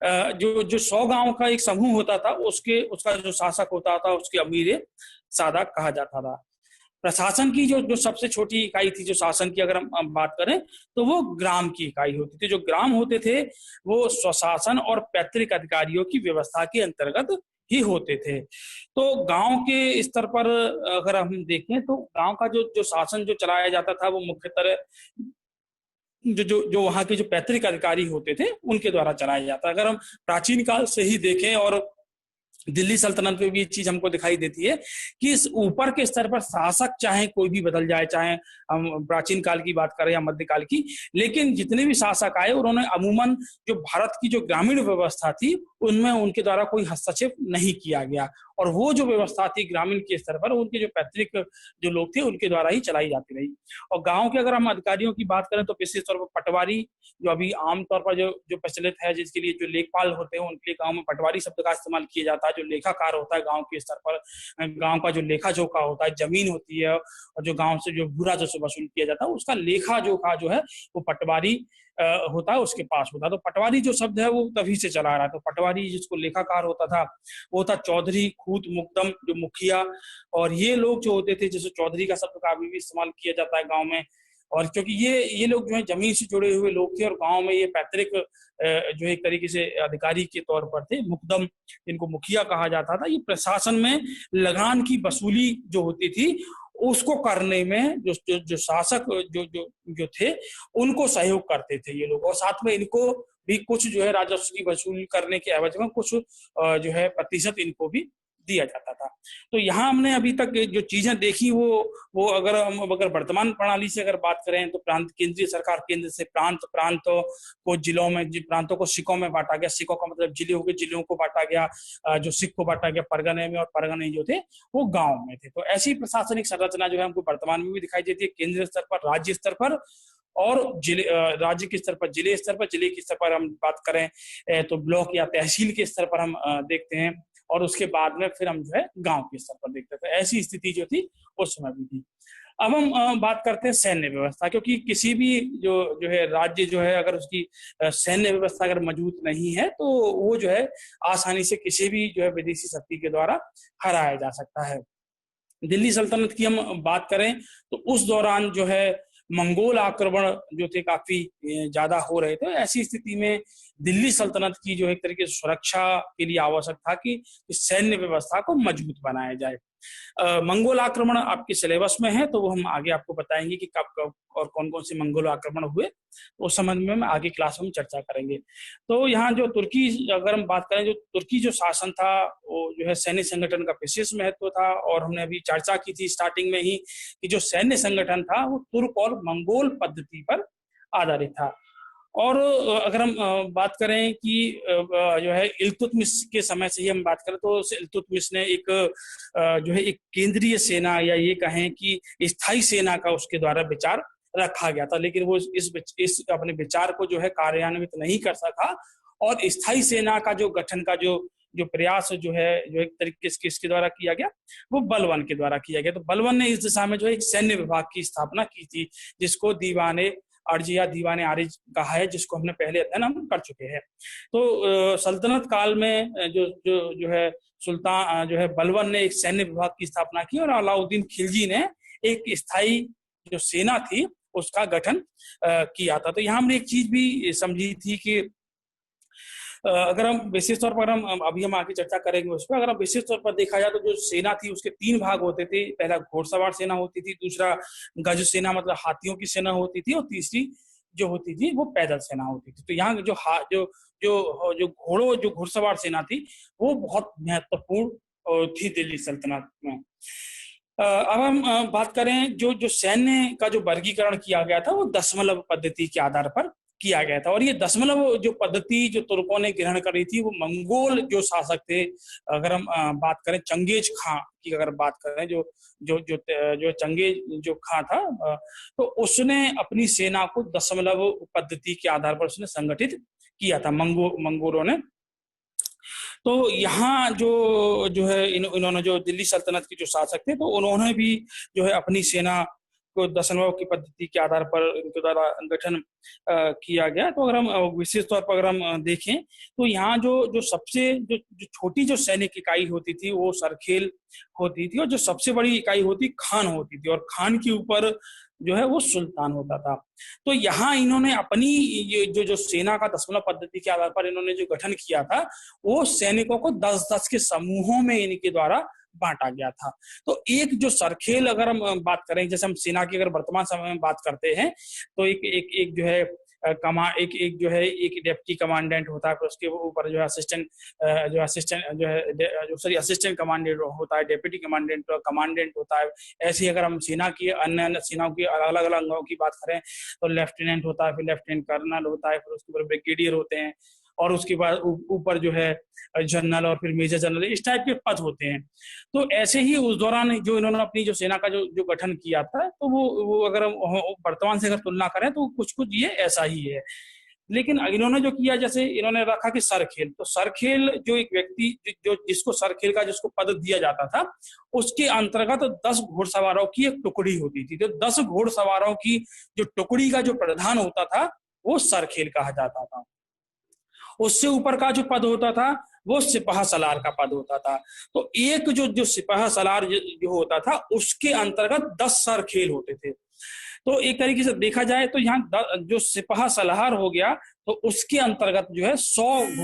जो जो 100 गांव का एक समूह होता था उसका जो शासक होता था उसके अमीर सादा कहा जाता था। प्रशासन की जो जो सबसे छोटी इकाई थी जो शासन की अगर हम बात करें तो वो ग्राम की इकाई होती थी। जो ग्राम होते थे वो स्वशासन और पैतृक अधिकारियों की व्यवस्था के अंतर्गत ही होते थे। तो गांव के स्तर पर अगर हम देखें तो गांव का जो जो शासन जो चलाया जाता था वो मुख्यतः जो वहां के जो पैतृक अधिकारी होते थे उनके द्वारा चलाया जाता। अगर हम प्राचीन काल से ही देखें और दिल्ली सल्तनत में भी ये चीज हमको दिखाई देती है कि इस ऊपर के स्तर पर शासक चाहे कोई भी बदल जाए, चाहे हम प्राचीन काल की बात करें या मध्यकाल की, लेकिन जितने भी शासक आए उन्होंने अमूमन जो भारत की जो ग्रामीण व्यवस्था थी उनमें उनके द्वारा कोई हस्तक्षेप नहीं किया गया, और वो जो व्यवस्था थी ग्रामीण के स्तर पर उनके जो पैतृक जो लोग थे उनके द्वारा ही चलाई जाती रही। और गाँव के अगर हम अधिकारियों की बात करें तो विशेष तौर पर पटवारी जो अभी आमतौर पर जो जो प्रचलित है, जिसके लिए जो लेखपाल होते हैं उनके लिए गांव में पटवारी शब्द का इस्तेमाल किया जाता है। जो लेखाकार होता है गांव के स्तर पर, गांव का जो लेखा जोखा होता है, जमीन होती है और जो गांव से जो भूरा जो वसूल किया जाता है उसका लेखा जोखा जो है वो पटवारी होता है उसके पास होता है। तो पटवारी जो शब्द है वो तभी से चला आ रहा है। तो पटवारी जिसको लेखाकार होता था वो था चौधरी, खूत, मुकदम जो मुखिया, और ये लोग जो होते थे, जैसे चौधरी का शब्द का अभी भी इस्तेमाल किया जाता है गाँव में। और क्योंकि ये लोग जो है जमीन से जुड़े हुए लोग थे और गांव में ये पैतृक जो एक तरीके से अधिकारी के तौर पर थे। मुकदम जिनको मुखिया कहा जाता था, ये प्रशासन में लगान की वसूली जो होती थी उसको करने में जो शासक जो थे उनको सहयोग करते थे ये लोग, और साथ में इनको भी कुछ जो है राजस्व की वसूली करने के एवज में कुछ जो है प्रतिशत इनको भी दिया जाता था। तो यहाँ हमने अभी तक जो चीजें देखी वो अगर हम अगर वर्तमान प्रणाली से अगर बात करें तो प्रांत, केंद्रीय सरकार केंद्र से प्रांतों को जिलों में, प्रांतों को सिखों में बांटा गया। सिखों का मतलब जिले हो गए, जिलों को बांटा गया। जो सिख को बांटा गया परगने में, और परगने जो थे वो गाँव में थे। तो ऐसी प्रशासनिक संरचना जो है हमको वर्तमान में भी दिखाई देती है, केंद्रीय स्तर पर, राज्य स्तर पर, और जिले, राज्य के स्तर पर, जिले स्तर पर, जिले के स्तर पर हम बात करें तो ब्लॉक या तहसील के स्तर पर हम देखते हैं, और उसके बाद में फिर हम जो है गांव के स्तर पर देखते थे। ऐसी स्थिति जो थी उस समय भी थी। अब हम बात करते हैं सैन्य व्यवस्था, क्योंकि किसी भी जो है राज्य जो है अगर उसकी सैन्य व्यवस्था अगर मजबूत नहीं है तो वो जो है आसानी से किसी भी जो है विदेशी शक्ति के द्वारा हराया जा सकता है। दिल्ली सल्तनत की हम बात करें तो उस दौरान जो है मंगोल आक्रमण जो थे काफी ज्यादा हो रहे थे। ऐसी स्थिति में दिल्ली सल्तनत की जो एक तरीके से सुरक्षा के लिए आवश्यक था कि इस सैन्य व्यवस्था को मजबूत बनाया जाए। मंगोल आक्रमण आपके सिलेबस में है, तो वो हम आगे आपको बताएंगे कि कब कब और कौन कौन से मंगोल आक्रमण हुए, उस संबंध में हम आगे क्लास में चर्चा करेंगे। तो यहाँ जो तुर्की, अगर हम बात करें, जो तुर्की जो शासन था वो जो है सैन्य संगठन का विशेष महत्व था, और हमने अभी चर्चा की थी स्टार्टिंग में ही कि जो सैन्य संगठन था वो तुर्क और मंगोल पद्धति पर आधारित था। और अगर हम बात करें कि जो है इल्तुतमिश के समय से ही हम बात करें तो इल्तुतमिश ने एक जो है एक केंद्रीय सेना या ये कहें कि स्थायी सेना का उसके द्वारा विचार रखा गया था, लेकिन वो इस अपने विचार को जो है कार्यान्वित नहीं कर सका, और स्थायी सेना का जो गठन का जो जो प्रयास जो है जो एक तरीके से किसके द्वारा किया गया, वो बलवन के द्वारा किया गया। तो बलवन ने इस दिशा में जो है एक सैन्य विभाग की स्थापना की थी, जिसको दीवाने अर्ज या दीवाने आरिज कहा है, जिसको हमने पहले अध्ययन हम कर चुके हैं। तो सल्तनत काल में जो है सुल्तान जो है बलवन ने एक सैन्य विभाग की स्थापना की, और अलाउद्दीन खिलजी ने एक स्थायी जो सेना थी उसका गठन किया था। तो यहाँ हमने एक चीज भी समझी थी कि अगर हम विशेष तौर पर हम अभी हम आगे चर्चा करेंगे उस पर, अगर हम विशेष तौर पर देखा जाए तो जो सेना थी उसके 3 भाग होते थे। पहला घोड़सवार सेना होती थी, दूसरा गज सेना मतलब हाथियों की सेना होती थी, और तीसरी जो होती थी वो पैदल सेना होती थी। तो यहाँ जो घोड़सवार सेना थी वो बहुत महत्वपूर्ण थी दिल्ली सल्तनत में। अब हम बात करें जो सैन्य का जो वर्गीकरण किया गया था वो दशमलव पद्धति के आधार पर किया गया था, और ये दशमलव जो पद्धति जो तुर्कों ने ग्रहण करी थी वो मंगोल जो शासक थे, अगर हम बात करें चंगेज खां की, अगर बात करें जो चंगेज जो खां था, तो उसने अपनी सेना को दशमलव पद्धति के आधार पर उसने संगठित किया था मंगोलों ने। तो यहाँ जो है इन्होंने जो दिल्ली सल्तनत के जो शासक थे तो उन्होंने भी जो है अपनी सेना को दशमलव की पद्धति के आधार पर इनके द्वारा गठन किया गया। तो अगर हम विशेष तौर पर अगर हम देखें तो यहाँ जो सबसे जो छोटी जो सैनिक इकाई होती थी वो सरखेल होती थी, और जो सबसे बड़ी इकाई होती खान होती थी, और खान के ऊपर जो है वो सुल्तान होता था। तो यहाँ इन्होंने अपनी ये जो सेना का दशमलव पद्धति के आधार पर इन्होंने जो गठन किया था वो सैनिकों को 10-10 के समूहों में इनके द्वारा बांटा गया था। तो एक जो सरखेल, अगर हम बात करें, जैसे हम सेना की अगर वर्तमान समय में बात करते हैं तो एक जो है एक जो है एक डेप्टी कमांडेंट होता है, फिर उसके ऊपर जो है असिस्टेंट कमांडेंट होता है, डेप्यूटी कमांडेंट होता है। ऐसे ही अगर हम सेना की अन्य सेनाओं की अलग अलग अंगों की बात करें तो लेफ्टिनेंट होता है, फिर लेफ्टिनेंट कर्नल होता है, फिर उसके ऊपर ब्रिगेडियर होते हैं, और उसके बाद ऊपर जो है जनरल और फिर मेजर जनरल, इस टाइप के पद होते हैं। तो ऐसे ही उस दौरान जो इन्होंने अपनी जो सेना का जो गठन किया था, तो वो अगर हम वर्तमान से अगर तुलना करें तो कुछ ये ऐसा ही है। लेकिन इन्होंने जो किया, जैसे इन्होंने रखा कि सरखेल, तो सरखेल जो एक व्यक्ति जो जिसको सरखेल का जिसको पद दिया जाता था उसके अंतर्गत 10 घोड़सवारों की एक टुकड़ी होती थी। तो 10 घोड़सवारों की जो टुकड़ी का जो प्रधान होता था वो सरखेल कहा जाता था। उससे ऊपर का जो पद होता था वो सिपाह सलार का पद होता था। तो एक जो सिपाह सलार जो होता था उसके अंतर्गत 10 सरखेल होते थे। तो एक तरीके से देखा जाए तो यहाँ जो सिपाह सलार हो गया तो उसके अंतर्गत जो है 100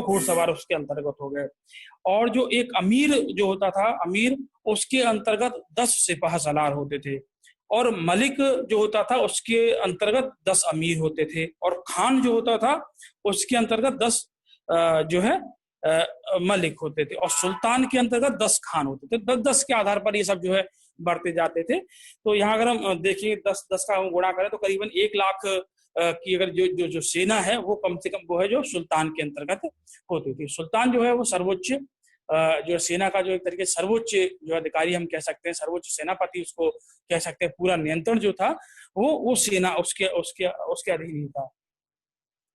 घोड़सवार उसके अंतर्गत हो गए, और जो एक अमीर जो होता था अमीर, उसके अंतर्गत 10 सिपाह सलार होते थे, और मलिक जो होता था उसके अंतर्गत 10 अमीर होते थे, और खान जो होता था उसके अंतर्गत 10 जो है मलिक होते थे, और सुल्तान के अंतर्गत 10 खान होते थे। 10-10 के आधार पर ये सब जो है बढ़ते जाते थे। तो यहाँ अगर हम देखें 10-10 का हम गुणा करें तो करीबन 1 लाख की अगर जो सेना है वो कम से कम वो है जो सुल्तान के अंतर्गत होती थी। सुल्तान जो है वो सर्वोच्च जो सेना का जो एक तरीके सर्वोच्च जो अधिकारी हम कह सकते हैं, सर्वोच्च सेनापति उसको कह सकते हैं। पूरा नियंत्रण जो था वो सेना उसके अधीन ही था।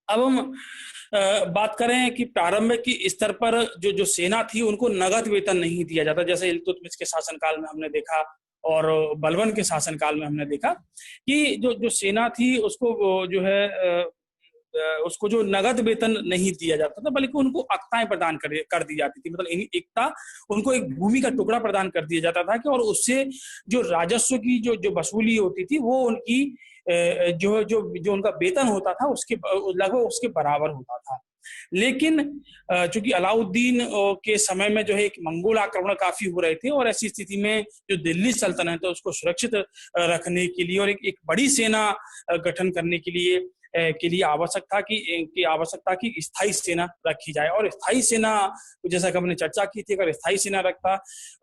अब हम बात करें कि प्रारंभिक स्तर पर जो सेना थी उनको नगद वेतन नहीं दिया जाता, जैसे इल्तुतमिश के शासनकाल में हमने देखा और बलबन के शासनकाल में हमने देखा कि जो सेना थी उसको जो है उसको जो नगद वेतन नहीं दिया जाता था, बल्कि उनको अक्ताएं प्रदान कर दी जाती थी। मतलब एकता, उनको एक भूमि का टुकड़ा प्रदान कर दिया जाता था कि, और उससे जो राजस्व की जो जो वसूली होती थी वो उनकी जो जो जो उनका वेतन होता था उसके लगभग उसके बराबर होता था। लेकिन चूंकि अलाउद्दीन के समय में जो है एक मंगोल आक्रमण काफी हो रहे थे, और ऐसी स्थिति में जो दिल्ली सल्तनत है उसको सुरक्षित रखने के लिए और एक बड़ी सेना गठन करने के लिए आवश्यकता की स्थायी सेना रखी जाए। और स्थायी सेना, जैसा कि हमने चर्चा की थी, अगर स्थायी सेना रखता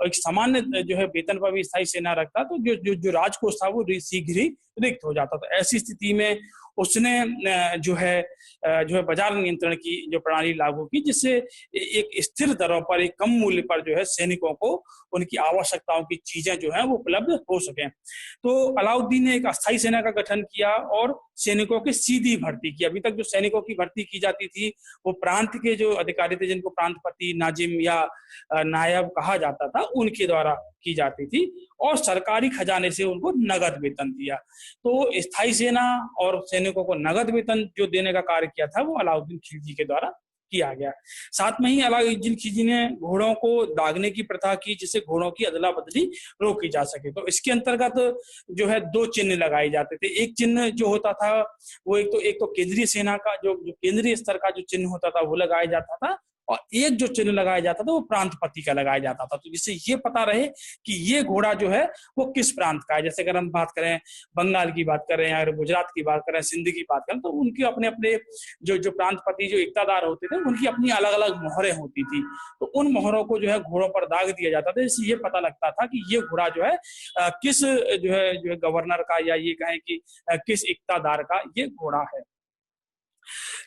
और एक सामान्य जो है वेतन पर भी स्थायी सेना रखता तो जो राजकोष था वो शीघ्र ही रिक्त हो जाता। तो ऐसी स्थिति में उसने जो है बाजार नियंत्रण की जो प्रणाली लागू की, जिससे एक स्थिर दरों पर, एक कम मूल्य पर जो है सैनिकों को उनकी आवश्यकताओं की चीजें जो है वो उपलब्ध हो सके। तो अलाउद्दीन ने एक अस्थायी सेना का गठन किया और सैनिकों की सीधी भर्ती की। अभी तक जो सैनिकों की भर्ती की जाती थी वो प्रांत के जो अधिकारी थे, जिनको प्रांतपति, नाजिम या नायब कहा जाता था, उनके द्वारा की जाती थी, और सरकारी खजाने से उनको नगद वेतन दिया। तो स्थायी सेना और सैनिकों को नगद वेतन जो देने का कार्य किया था वो अलाउद्दीन खिलजी के द्वारा किया गया। साथ में ही अलाउद्दीन खिलजी ने घोड़ों को दागने की प्रथा की, जिससे घोड़ों की अदला बदली रोकी जा सके। तो इसके अंतर्गत जो है 2 चिन्ह लगाए जाते थे। एक चिन्ह जो होता था वो एक तो केंद्रीय सेना का जो केंद्रीय स्तर का जो चिन्ह होता था वो लगाया जाता था, और एक जो चिन्ह लगाया जाता था वो प्रांतपति का लगाया जाता था। तो जिससे ये पता रहे कि ये घोड़ा जो है वो किस प्रांत का है। जैसे अगर हम बात करें बंगाल की बात करें या गुजरात की बात करें, सिंध की बात करें, तो उनके अपने अपने जो प्रांतपति, जो इक्तादार होते थे, उनकी अपनी अलग अलग मोहरें होती थी। तो उन मोहरों को जो है घोड़ों पर दाग दिया जाता था, इससे ये पता लगता था कि ये घोड़ा जो है किस जो है गवर्नर का, या ये कहें कि किस इक्तादार का ये घोड़ा है।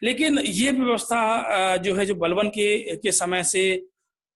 लेकिन ये व्यवस्था जो है जो बलबन के समय से,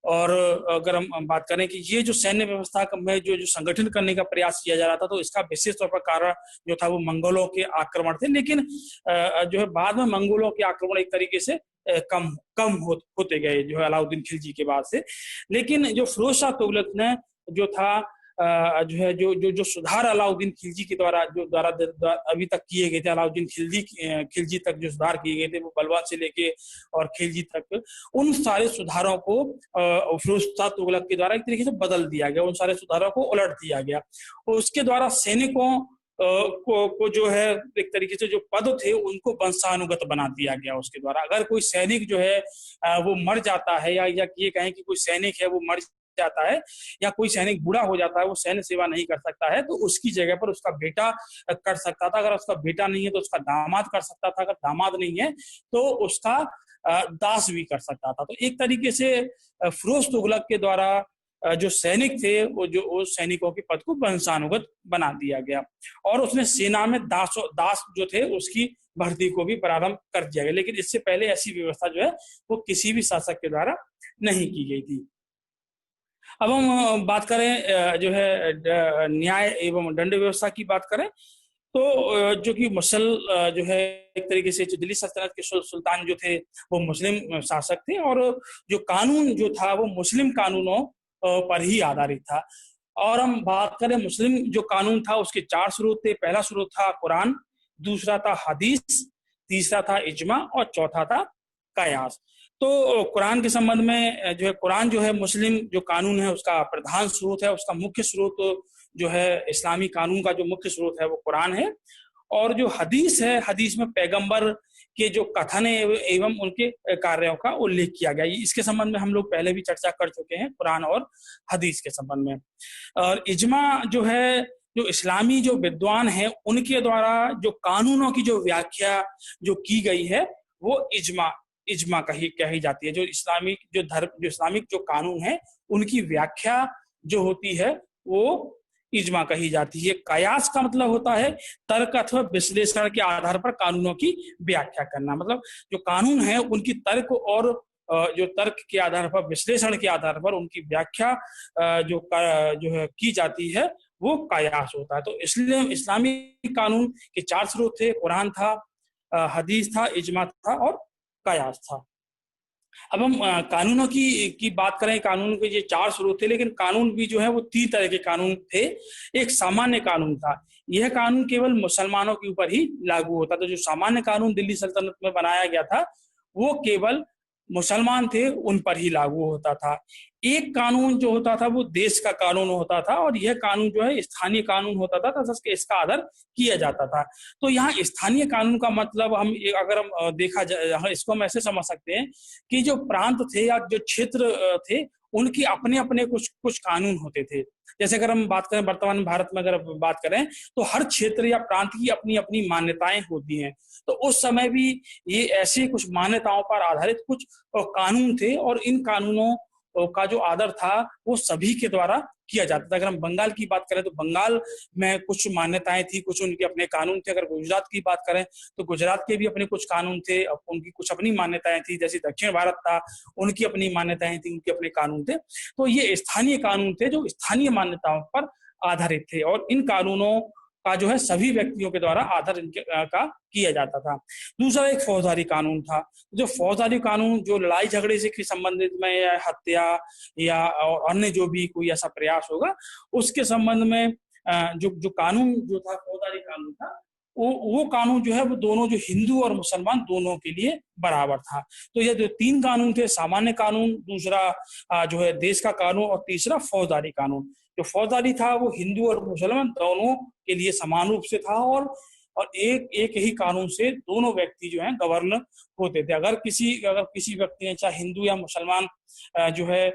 और अगर हम बात करें कि ये जो सैन्य व्यवस्था में जो संगठन करने का प्रयास किया जा रहा था, तो इसका विशेष तौर पर कारण जो था वो मंगोलों के आक्रमण थे। लेकिन जो है बाद में मंगोलों के आक्रमण एक तरीके से कम होते गए जो है अलाउद्दीन खिलजी के बाद से। लेकिन जो फिरोज शाह तुगलक ने जो था जो है जो सुधार अलाउद्दीन खिलजी के द्वारा अभी तक किए गए थे, अलाउद्दीन खिलजी तक जो सुधार किए गए थे वो बलबन से लेके और खिलजी तक, उन सारे सुधारों को फिरोज शाह तुगलक के द्वारा एक तरीके से बदल दिया गया, उन सारे सुधारों को उलट दिया गया। और उसके द्वारा सैनिकों को जो है एक तरीके से जो पद थे उनको वंशानुगत बना दिया गया उसके द्वारा। अगर कोई सैनिक जो है वो मर जाता है, या ये कहें कि कोई सैनिक है वो मर जाता है, या कोई सैनिक बूढ़ा हो जाता है, वो सैन्य सेवा नहीं कर सकता है, तो उसकी जगह पर उसका बेटा कर सकता था। अगर उसका बेटा नहीं है तो उसका दामाद कर सकता था, अगर दामाद नहीं है तो उसका दास भी कर सकता था। तो एक तरीके से फिरोज तुगलक के द्वारा जो सैनिक थे वो सैनिकों के पद को वंशानुगत बना दिया गया, और उसने सेना में दास जो थे उसकी भर्ती को भी प्रारंभ कर दिया गया। लेकिन इससे पहले ऐसी व्यवस्था जो है वो किसी भी शासक के द्वारा नहीं की गई थी। अब हम बात करें जो है न्याय एवं दंड व्यवस्था की बात करें, तो जो कि मुसल जो है एक तरीके से जो दिल्ली सल्तनत के सुल्तान जो थे वो मुस्लिम शासक थे, और जो कानून जो था वो मुस्लिम कानूनों पर ही आधारित था। और हम बात करें मुस्लिम जो कानून था उसके 4 स्रोत थे। पहला स्रोत था कुरान, दूसरा था हदीस, तीसरा था इजमा, और चौथा था कयास। तो कुरान के संबंध में जो है, कुरान जो है मुस्लिम जो कानून है उसका प्रधान स्रोत है, उसका मुख्य स्रोत जो है इस्लामी कानून का जो मुख्य स्रोत है वो कुरान है। और जो हदीस है, हदीस में पैगंबर के जो कथन एवं उनके कार्यों का उल्लेख किया गया। इसके संबंध में हम लोग पहले भी चर्चा कर चुके हैं कुरान और हदीस के संबंध में। और इजमा जो है, जो इस्लामी जो विद्वान है उनके द्वारा जो कानूनों की जो व्याख्या जो की गई है वो इजमा कही जाती है। जो इस्लामिक जो कानून है उनकी व्याख्या जो होती है वो इजमा कही जाती है। कयास का मतलब होता है तर्क अथवा विश्लेषण के आधार पर कानूनों की व्याख्या करना। मतलब जो कानून है उनकी तर्क और जो तर्क के आधार पर, विश्लेषण के आधार पर उनकी व्याख्या जो है की जाती है वो कयास होता है। तो इसलिए इस्लामी कानून के 4 स्रोत थे, कुरान था, हदीस था, इजमा था और कयास था। अब हम कानूनों की बात करें। कानून के ये 4 स्रोत थे, लेकिन कानून भी जो है वो 3 तरह के कानून थे। एक सामान्य कानून था, यह कानून केवल मुसलमानों के ऊपर ही लागू होता था। जो सामान्य कानून दिल्ली सल्तनत में बनाया गया था वो केवल मुसलमान थे उन पर ही लागू होता था। एक कानून जो होता था वो देश का कानून होता था, और यह कानून जो है स्थानीय कानून होता था, तथा इसका आदर किया जाता था। तो यहाँ स्थानीय कानून का मतलब हम अगर हम देखा जाए, इसको हम ऐसे समझ सकते हैं कि जो प्रांत थे या जो क्षेत्र थे, उनके अपने अपने कुछ कुछ कानून होते थे। जैसे अगर हम बात करें वर्तमान भारत में, अगर बात करें तो हर क्षेत्र या प्रांत की अपनी अपनी मान्यताएं होती हैं। तो उस समय भी ये ऐसी कुछ मान्यताओं पर आधारित कुछ कानून थे, और इन कानूनों का जो आदर था वो सभी के द्वारा किया जाता था। अगर हम बंगाल की बात करें तो बंगाल में कुछ मान्यताएं थी, कुछ उनके अपने कानून थे। अगर गुजरात की बात करें तो गुजरात के भी अपने कुछ कानून थे, उनकी कुछ अपनी मान्यताएं थी। जैसे दक्षिण भारत था, उनकी अपनी मान्यताएं थी, उनके अपने कानून थे। तो ये स्थानीय कानून थे जो स्थानीय मान्यताओं पर आधारित थे, और इन कानूनों का जो है सभी व्यक्तियों के द्वारा आदर का किया जाता था। दूसरा एक फौजदारी कानून था। जो फौजदारी कानून जो लड़ाई झगड़े से संबंधित में, या हत्या या और अन्य जो भी कोई ऐसा प्रयास होगा, उसके संबंध में जो जो कानून जो था, फौजदारी कानून था, वो कानून जो है वो दोनों, जो हिंदू और मुसलमान दोनों के लिए बराबर था। तो ये जो 3 कानून थे, सामान्य कानून, दूसरा जो है देश का कानून, और तीसरा फौजदारी कानून। जो फौजदारी था वो हिंदू और मुसलमान दोनों के लिए समान रूप से था, और एक एक ही कानून से दोनों व्यक्ति जो है गवर्न होते थे। अगर किसी व्यक्ति ने, चाहे हिंदू या मुसलमान, जो है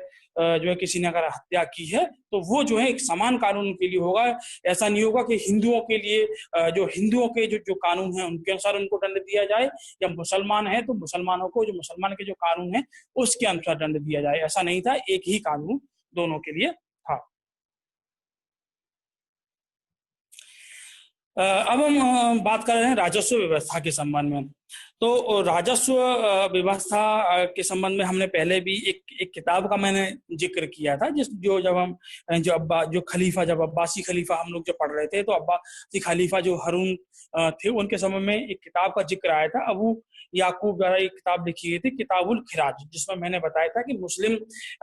किसी ने अगर हत्या की है, तो वो जो है एक समान कानून के लिए होगा। ऐसा नहीं होगा कि हिंदुओं के लिए जो हिंदुओं के जो कानून है उनके अनुसार उनको दंड दिया जाए, या मुसलमान है तो मुसलमानों को जो मुसलमान के जो कानून है उसके अनुसार दंड दिया जाए। ऐसा नहीं था, एक ही कानून दोनों के लिए था। अब हम बात कर रहे हैं राजस्व व्यवस्था के संबंध में। तो राजस्व व्यवस्था के संबंध में हमने पहले भी एक किताब का मैंने जिक्र किया था, जब हम जो खलीफा, जब अब्बासी खलीफा हम लोग जब पढ़ रहे थे, तो अब्बासी खलीफा जो हारून थे, उनके समय में एक किताब का जिक्र आया था। अबू याकूब द्वारा एक किताब लिखी गई थी, किताबुल खिराज, जिसमें मैंने बताया था कि मुस्लिम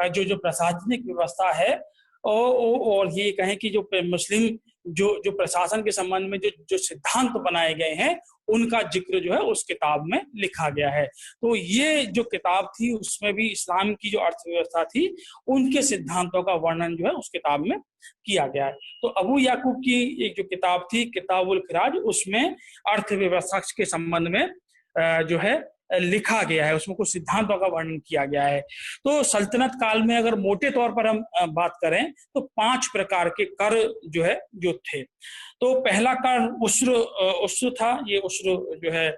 जो प्रशासनिक व्यवस्था है, और ये कहें कि जो मुस्लिम जो प्रशासन के संबंध में जो सिद्धांत बनाए गए हैं, उनका जिक्र जो है उस किताब में लिखा गया है। तो ये जो किताब थी उसमें भी इस्लाम की जो अर्थव्यवस्था थी, उनके सिद्धांतों का वर्णन जो है उस किताब में किया गया है। तो अबू याकूब की एक जो किताब थी, किताबुल खिराज, उसमें अर्थव्यवस्था के संबंध में जो है लिखा गया है, उसमें कुछ सिद्धांतों का वर्णन किया गया है। तो सल्तनत काल में अगर मोटे तौर पर हम बात करें तो 5 प्रकार के कर जो थे। तो पहला कर उस्र था, ये उस्र जो है।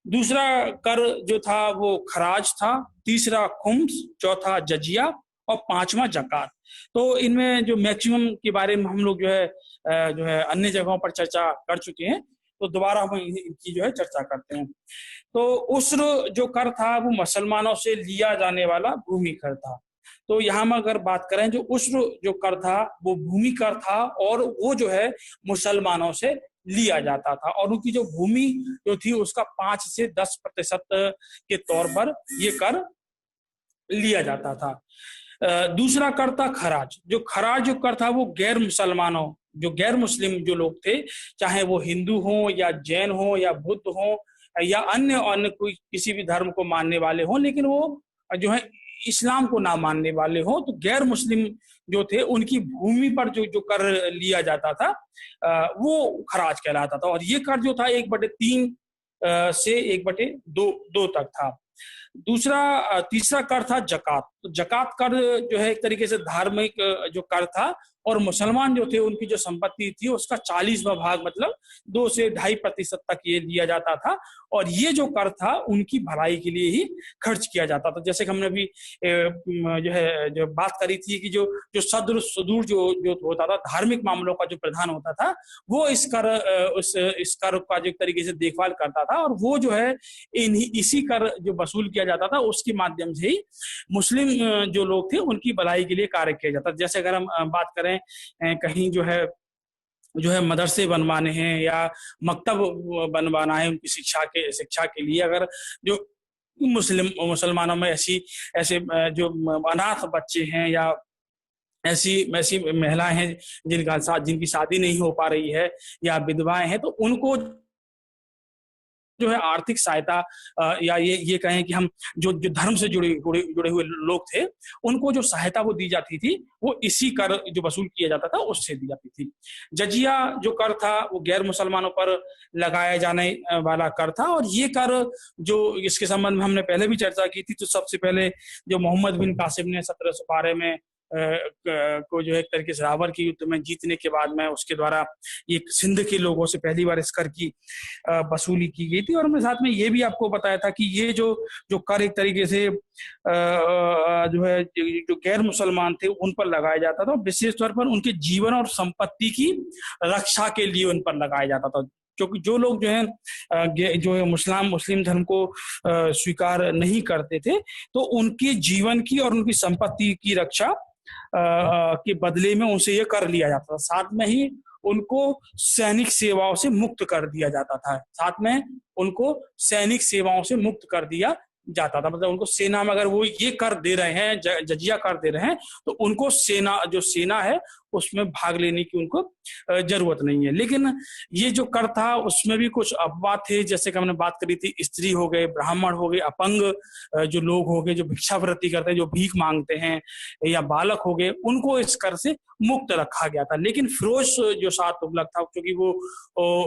दूसरा कर जो था वो खराज था। तीसरा खुम्स, चौथा जजिया, और 5वां जकात। तो इनमें जो मैक्सिमम के बारे में हम लोग जो है अन्य जगहों पर चर्चा कर चुके हैं, तो दोबारा हम इनकी जो है चर्चा करते हैं। तो उस्र जो कर था वो मुसलमानों से लिया जाने वाला भूमि कर था। तो यहाँ में अगर बात करें, जो उस्र जो कर था वो भूमि कर था, और वो जो है मुसलमानों से लिया जाता था, और उनकी जो भूमि जो थी उसका 5 से 10% के तौर पर ये कर लिया जाता था। दूसरा कर था खराज। जो खराज जो कर था वो गैर मुसलमानों, जो गैर मुस्लिम जो लोग थे, चाहे वो हिंदू हो या जैन हो या बुद्ध हो या अन्य कोई किसी भी धर्म को मानने वाले हो, लेकिन वो जो है इस्लाम को ना मानने वाले हो, तो गैर मुस्लिम जो थे उनकी भूमि पर जो कर लिया जाता था, वो खराज कहलाता था। और ये कर जो था 1/3 से 1/2 तक था। तीसरा कर था जकात। तो जकात कर जो है एक तरीके से धार्मिक जो कर था, और मुसलमान जो थे उनकी जो संपत्ति थी उसका 40वां भाग, मतलब 2 से 2.5% तक ये लिया जाता था, और ये जो कर था उनकी भलाई के लिए ही खर्च किया जाता था। जैसे कि हमने अभी जो है जो बात करी थी कि जो सदर सुदूर जो होता था, धार्मिक मामलों का जो प्रधान होता था, वो इस कर का जो तरीके से देखभाल करता था, और वो जो है इसी कर जो वसूल किया जाता था उसके माध्यम से ही मुस्लिम जो लोग थे उनकी भलाई के लिए कार्य किया जाता था। जैसे अगर हम बात करें कहीं जो है मदरसे बनवाने हैं या मकतब बनवाना है उनकी शिक्षा के लिए, अगर जो मुसलमानों में ऐसे जो अनाथ बच्चे हैं या ऐसी ऐसी महिलाएं हैं जिनकी शादी नहीं हो पा रही है या विधवाएं हैं, तो उनको जो है आर्थिक सहायता, या ये कहें कि हम जो धर्म से जुड़े हुए लोग थे, उनको जो सहायता वो दी जाती थी, वो इसी कर जो वसूल किया जाता था उससे दी जाती थी। जजिया जो कर था वो गैर मुसलमानों पर लगाया जाने वाला कर था, और ये कर जो इसके संबंध में हमने पहले भी चर्चा की थी। तो सबसे पहले जो मोहम्मद बिन कासिम ने 1712 में को जो है एक तरीके से रावर की युद्ध में जीतने के बाद में उसके द्वारा ये सिंध के लोगों से पहली बार इस कर की वसूली की गई थी। और हमने साथ में ये भी आपको बताया था कि ये जो कर एक तरीके से जो है जो गैर मुसलमान थे उन पर लगाया जाता था, विशेष तौर पर उनके जीवन और संपत्ति की रक्षा के लिए उन पर लगाया जाता था। क्योंकि जो लोग जो है मुस्लिम धर्म को स्वीकार नहीं करते थे, तो उनके जीवन की और उनकी संपत्ति की रक्षा के बदले में उनसे ये कर लिया जाता था। साथ में ही उनको सैनिक सेवाओं से मुक्त कर दिया जाता था। साथ में उनको सैनिक सेवाओं से मुक्त कर दिया जाता था। मतलब उनको सेना में अगर वो ये कर दे रहे हैं, जजिया कर दे रहे हैं, तो उनको सेना है उसमें भाग लेने की उनको जरूरत नहीं है। लेकिन ये जो कर था उसमें भी कुछ अपवाद थे, जैसे कि हमने बात करी थी, स्त्री हो गए, ब्राह्मण हो गए, अपंग जो लोग हो गए, जो भिक्षावृत्ति करते हैं, जो भीख मांगते हैं, या बालक हो गए, उनको इस कर से मुक्त रखा गया था। लेकिन फिरोज जो शाह तुगलक था, क्योंकि वो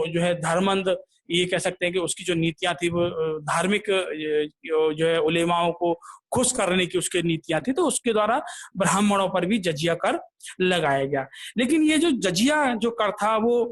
जो है धर्मंद, ये कह सकते हैं कि उसकी जो नीतियां थी वो धार्मिक जो है उलेमाओं को खुश करने की उसकी नीतियां थी, तो उसके द्वारा ब्राह्मणों पर भी जजिया कर लगाया गया। लेकिन ये जो जजिया जो कर था वो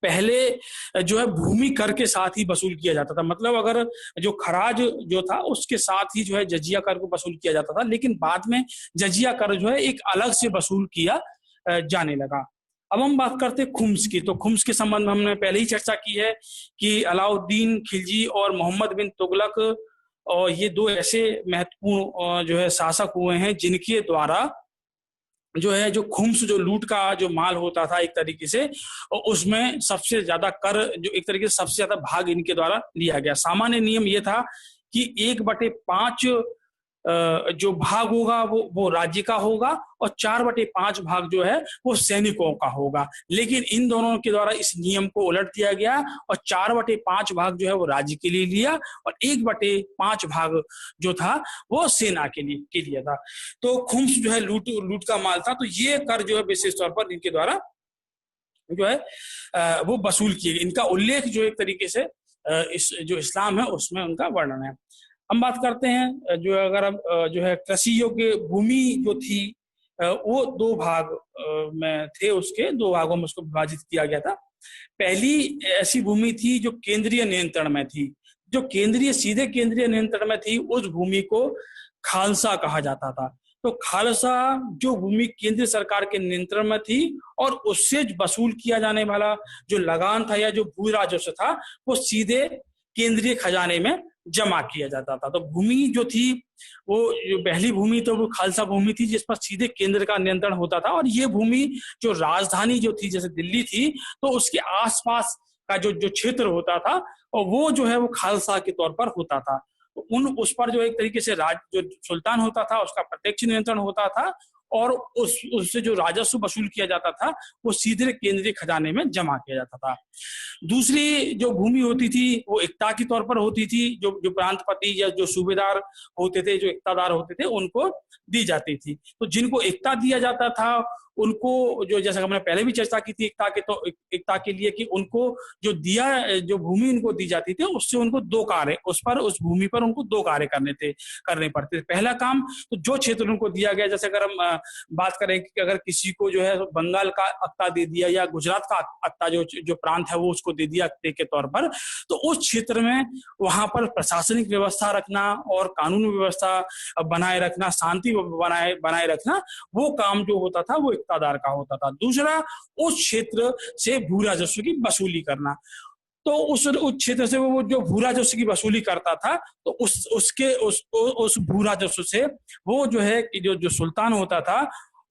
पहले जो है भूमि कर के साथ ही वसूल किया जाता था। मतलब अगर जो खराज जो था उसके साथ ही जो है जजिया कर को वसूल किया जाता था, लेकिन बाद में जजिया कर जो है एक अलग से वसूल किया जाने लगा। अब हम बात करते हैं खुम्स की। तो खुम्स के संबंध में हमने पहले ही चर्चा की है कि अलाउद्दीन खिलजी और मोहम्मद बिन तुगलक, और ये दो ऐसे महत्वपूर्ण जो है शासक हुए हैं जिनके द्वारा जो खुम्स जो लूट का जो माल होता था एक तरीके से, उसमें सबसे ज्यादा कर, जो एक तरीके से सबसे ज्यादा भाग इनके द्वारा लिया गया। सामान्य नियम ये था कि 1/5 जो भाग होगा वो राज्य का होगा, और 4/5 भाग जो है वो सैनिकों का होगा। लेकिन इन दोनों के द्वारा इस नियम को उलट दिया गया, और 4/5 भाग जो है वो राज्य के लिए लिया, और 1/5 भाग जो था वो सेना के लिए था। तो खुम्स जो है लूट का माल था। तो ये कर जो है विशेष तौर पर इनके द्वारा जो है वो वसूल किए गए। इनका उल्लेख जो एक तरीके से इस जो इस्लाम है उसमें उनका वर्णन है। हम बात करते हैं जो अगर हम जो है कृषि योग्य भूमि जो थी वो 2 भाग में थे, उसके 2 भागों में उसको विभाजित किया गया था। पहली ऐसी भूमि थी जो केंद्रीय नियंत्रण में थी। जो सीधे केंद्रीय नियंत्रण में थी उस भूमि को खालसा कहा जाता था। तो खालसा जो भूमि केंद्र सरकार के नियंत्रण में थी और उससे वसूल किया जाने वाला जो लगान था या जो भू राजस्व था वो सीधे केंद्रीय खजाने में जमा किया जाता था। तो भूमि जो थी वो जो पहली भूमि तो वो खालसा भूमि थी जिस पर सीधे केंद्र का नियंत्रण होता था, और ये भूमि जो राजधानी जो थी जैसे दिल्ली थी तो उसके आसपास का जो क्षेत्र होता था और वो जो है वो खालसा के तौर पर होता था। तो उस पर जो एक तरीके से जो सुल्तान होता था उसका प्रत्यक्ष नियंत्रण होता था, और उससे जो राजस्व वसूल किया जाता था वो सीधे केंद्रीय खजाने में जमा किया जाता था। दूसरी जो भूमि होती थी वो इक्ता के तौर पर होती थी। जो प्रांतपति या जो सूबेदार होते थे, जो इक्तादार होते थे, उनको दी जाती थी। तो जिनको इक्ता दिया जाता था उनको जो, जैसा हमने पहले भी चर्चा की थी इक्ता के लिए, कि उनको जो भूमि उनको दी जाती थी उससे उनको 2 कार्य उस भूमि पर उनको 2 कार्य करने पड़ते थे। पहला काम तो जो क्षेत्र उनको दिया गया, जैसे अगर हम बात करें कि अगर किसी को जो है बंगाल का अक्ता दे दिया या गुजरात का अक्ता जो प्रांत है वो उसको दे दिया अक्ते के तौर पर, तो उस क्षेत्र में वहां पर प्रशासनिक व्यवस्था रखना और कानून व्यवस्था बनाए रखना, शांति बनाए रखना, वो काम जो होता था वो इक्तादार का होता था। दूसरा, उस क्षेत्र से भू राजस्व की वसूली करना। तो उस क्षेत्र से वो जो भू राजस्व की वसूली करता था तो उस भू राजस्व से वो जो है कि जो सुल्तान होता था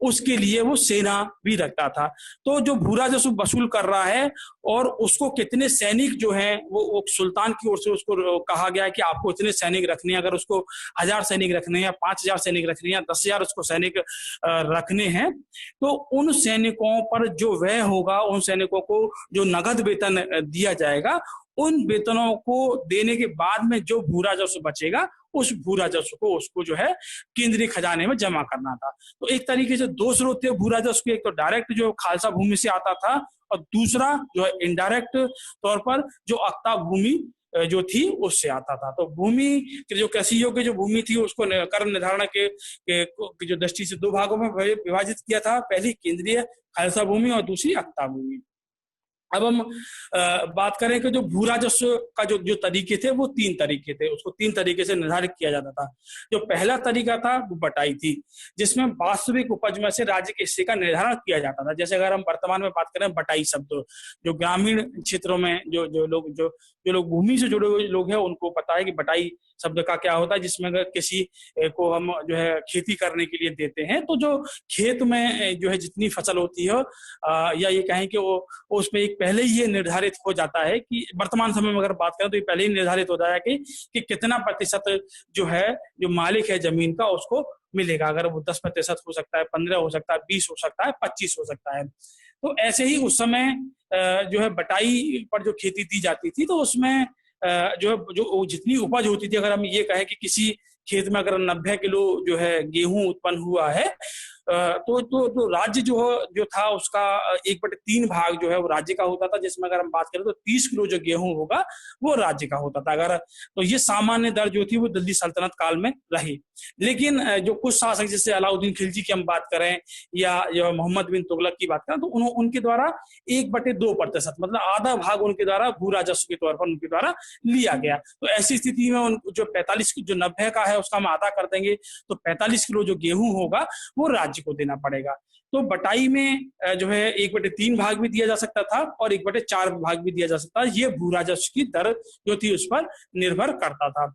उसके लिए वो सेना भी रखता था। तो जो भू राजस्व वसूल कर रहा है और उसको कितने सैनिक जो है वो सुल्तान की ओर से उसको कहा गया है कि आपको इतने सैनिक रखने हैं, अगर उसको 1000 सैनिक रखने हैं या 5000 सैनिक रखने हैं या 10,000 उसको सैनिक रखने हैं, तो उन सैनिकों पर जो व्यय होगा, उन सैनिकों को जो नगद वेतन दिया जाएगा, उन वेतनों को देने के बाद में जो भू राजस्व बचेगा, उस भू राजस्व को उसको जो है केंद्रीय खजाने में जमा करना था। तो एक तरीके से दो स्रोत थे भू राजस्व के, एक तो डायरेक्ट जो खालसा भूमि से आता था, और दूसरा जो है इनडायरेक्ट तौर पर जो अक्ता भूमि जो थी उससे आता था। तो भूमि के जो कृषि योग्य जो भूमि थी उसको कर निर्धारण के जो दृष्टि से दो भागों में विभाजित किया था, पहली केंद्रीय खालसा भूमि और दूसरी अक्ता भूमि। अब हम बात करें कि जो भू राजस्व का जो तरीके थे वो 3 तरीके थे, उसको 3 तरीके से निर्धारित किया जाता था। जो पहला तरीका था वो बटाई थी, जिसमें वास्तविक उपज में से राज्य के हिस्से का निर्धारण किया जाता था। जैसे अगर हम वर्तमान में बात करें बटाई शब्द, जो ग्रामीण क्षेत्रों में जो लोग भूमि से जुड़े हुए लोग हैं उनको पता है कि बटाई शब्द का क्या होता है, जिसमें अगर किसी को हम जो है खेती करने के लिए देते हैं, तो जो खेत में जो है जितनी फसल होती है, या ये कहें कि वो उसमें एक पहले ही ये निर्धारित हो जाता है कि वर्तमान समय में अगर बात करें तो ये पहले ही निर्धारित हो जाता है कि कितना प्रतिशत जो है जो मालिक है जमीन का उसको मिलेगा। अगर वो 10% हो सकता है, 15 हो सकता है, 20 हो सकता है, 25 हो सकता है। तो ऐसे ही उस समय जो है बटाई पर जो खेती दी जाती थी, तो उसमें जो जितनी उपज होती थी, अगर हम ये कहें कि किसी खेत में अगर 90 किलो जो है गेहूं उत्पन्न हुआ है, तो राज्य जो था उसका 1/3 भाग जो है वो राज्य का होता था, जिसमें अगर हम बात करें तो 30 किलो जो गेहूं होगा वो राज्य का होता था। अगर तो ये सामान्य दर जो थी वो दिल्ली सल्तनत काल में रही। लेकिन जो कुछ शासक जैसे अलाउद्दीन खिलजी की हम बात करें या मोहम्मद बिन तुगलक की बात करें, तो उनके द्वारा 1/2% मतलब आधा भाग उनके द्वारा भू राजस्व के तौर पर उनके द्वारा लिया गया। तो ऐसी स्थिति में जो 45 जो 90 का है उसका हम आधा कर देंगे, तो 45 किलो जो गेहूं होगा वो राज्य को देना पड़ेगा। तो बटाई में जो है 1/3 भाग भी दिया जा सकता था और 1/4 भाग भी दिया जा सकता था। ये भू राजस्व की दर जो थी उस पर निर्भर करता था।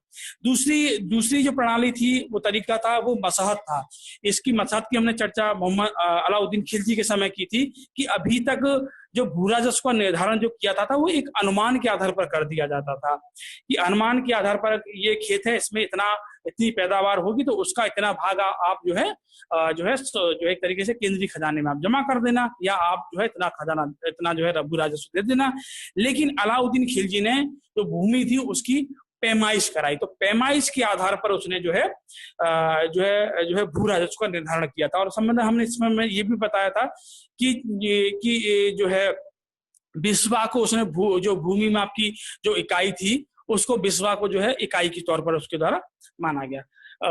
दूसरी जो प्रणाली थी, वो तरीका था, वो मसहत था। इसकी मसहत की हमने चर्चा मोहम्मद अलाउद्दीन खिलजी के समय की थी कि अभी तक जो भू राजस्व का निर्धारण जो किया था वो एक अनुमान के आधार पर कर दिया जाता था कि अनुमान के आधार पर ये खेत है, इसमें इतनी पैदावार होगी, तो उसका इतना भाग आप जो है एक तरीके से केंद्रीय खजाने में आप जमा कर देना, या आप जो है इतना जो है भू राजस्व दे देना। लेकिन अलाउद्दीन खिलजी ने जो भूमि थी उसकी पैमाइश कराई, तो पैमाइश के आधार पर उसने जो है भू राजस्व का निर्धारण किया था। और संबंध हमने इसमें ये भी बताया था कि जो है बिस्वा को उसने जो भूमि में आपकी जो इकाई थी उसको बिस्वा को जो है इकाई के तौर पर उसके द्वारा माना गया।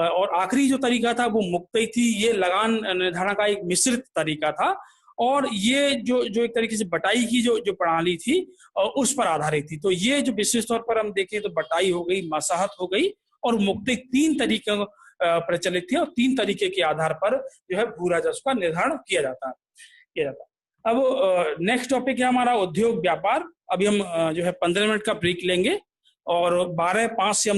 और आखिरी जो तरीका था वो मुक्तई थी। ये लगान निर्धारण का एक मिश्रित तरीका था, और ये जो एक तरीके से बटाई की जो प्रणाली थी उस पर आधारित थी। तो ये जो विशेष तौर पर हम देखें तो बटाई हो गई, मसाहत हो गई और मुक्तई, 3 तरीके प्रचलित थे, और 3 तरीके के आधार पर जो है भू राजस्व का निर्धारण किया जाता। अब नेक्स्ट टॉपिक है हमारा उद्योग व्यापार। अभी हम जो है 15 मिनट का ब्रेक लेंगे और 12:05 से हम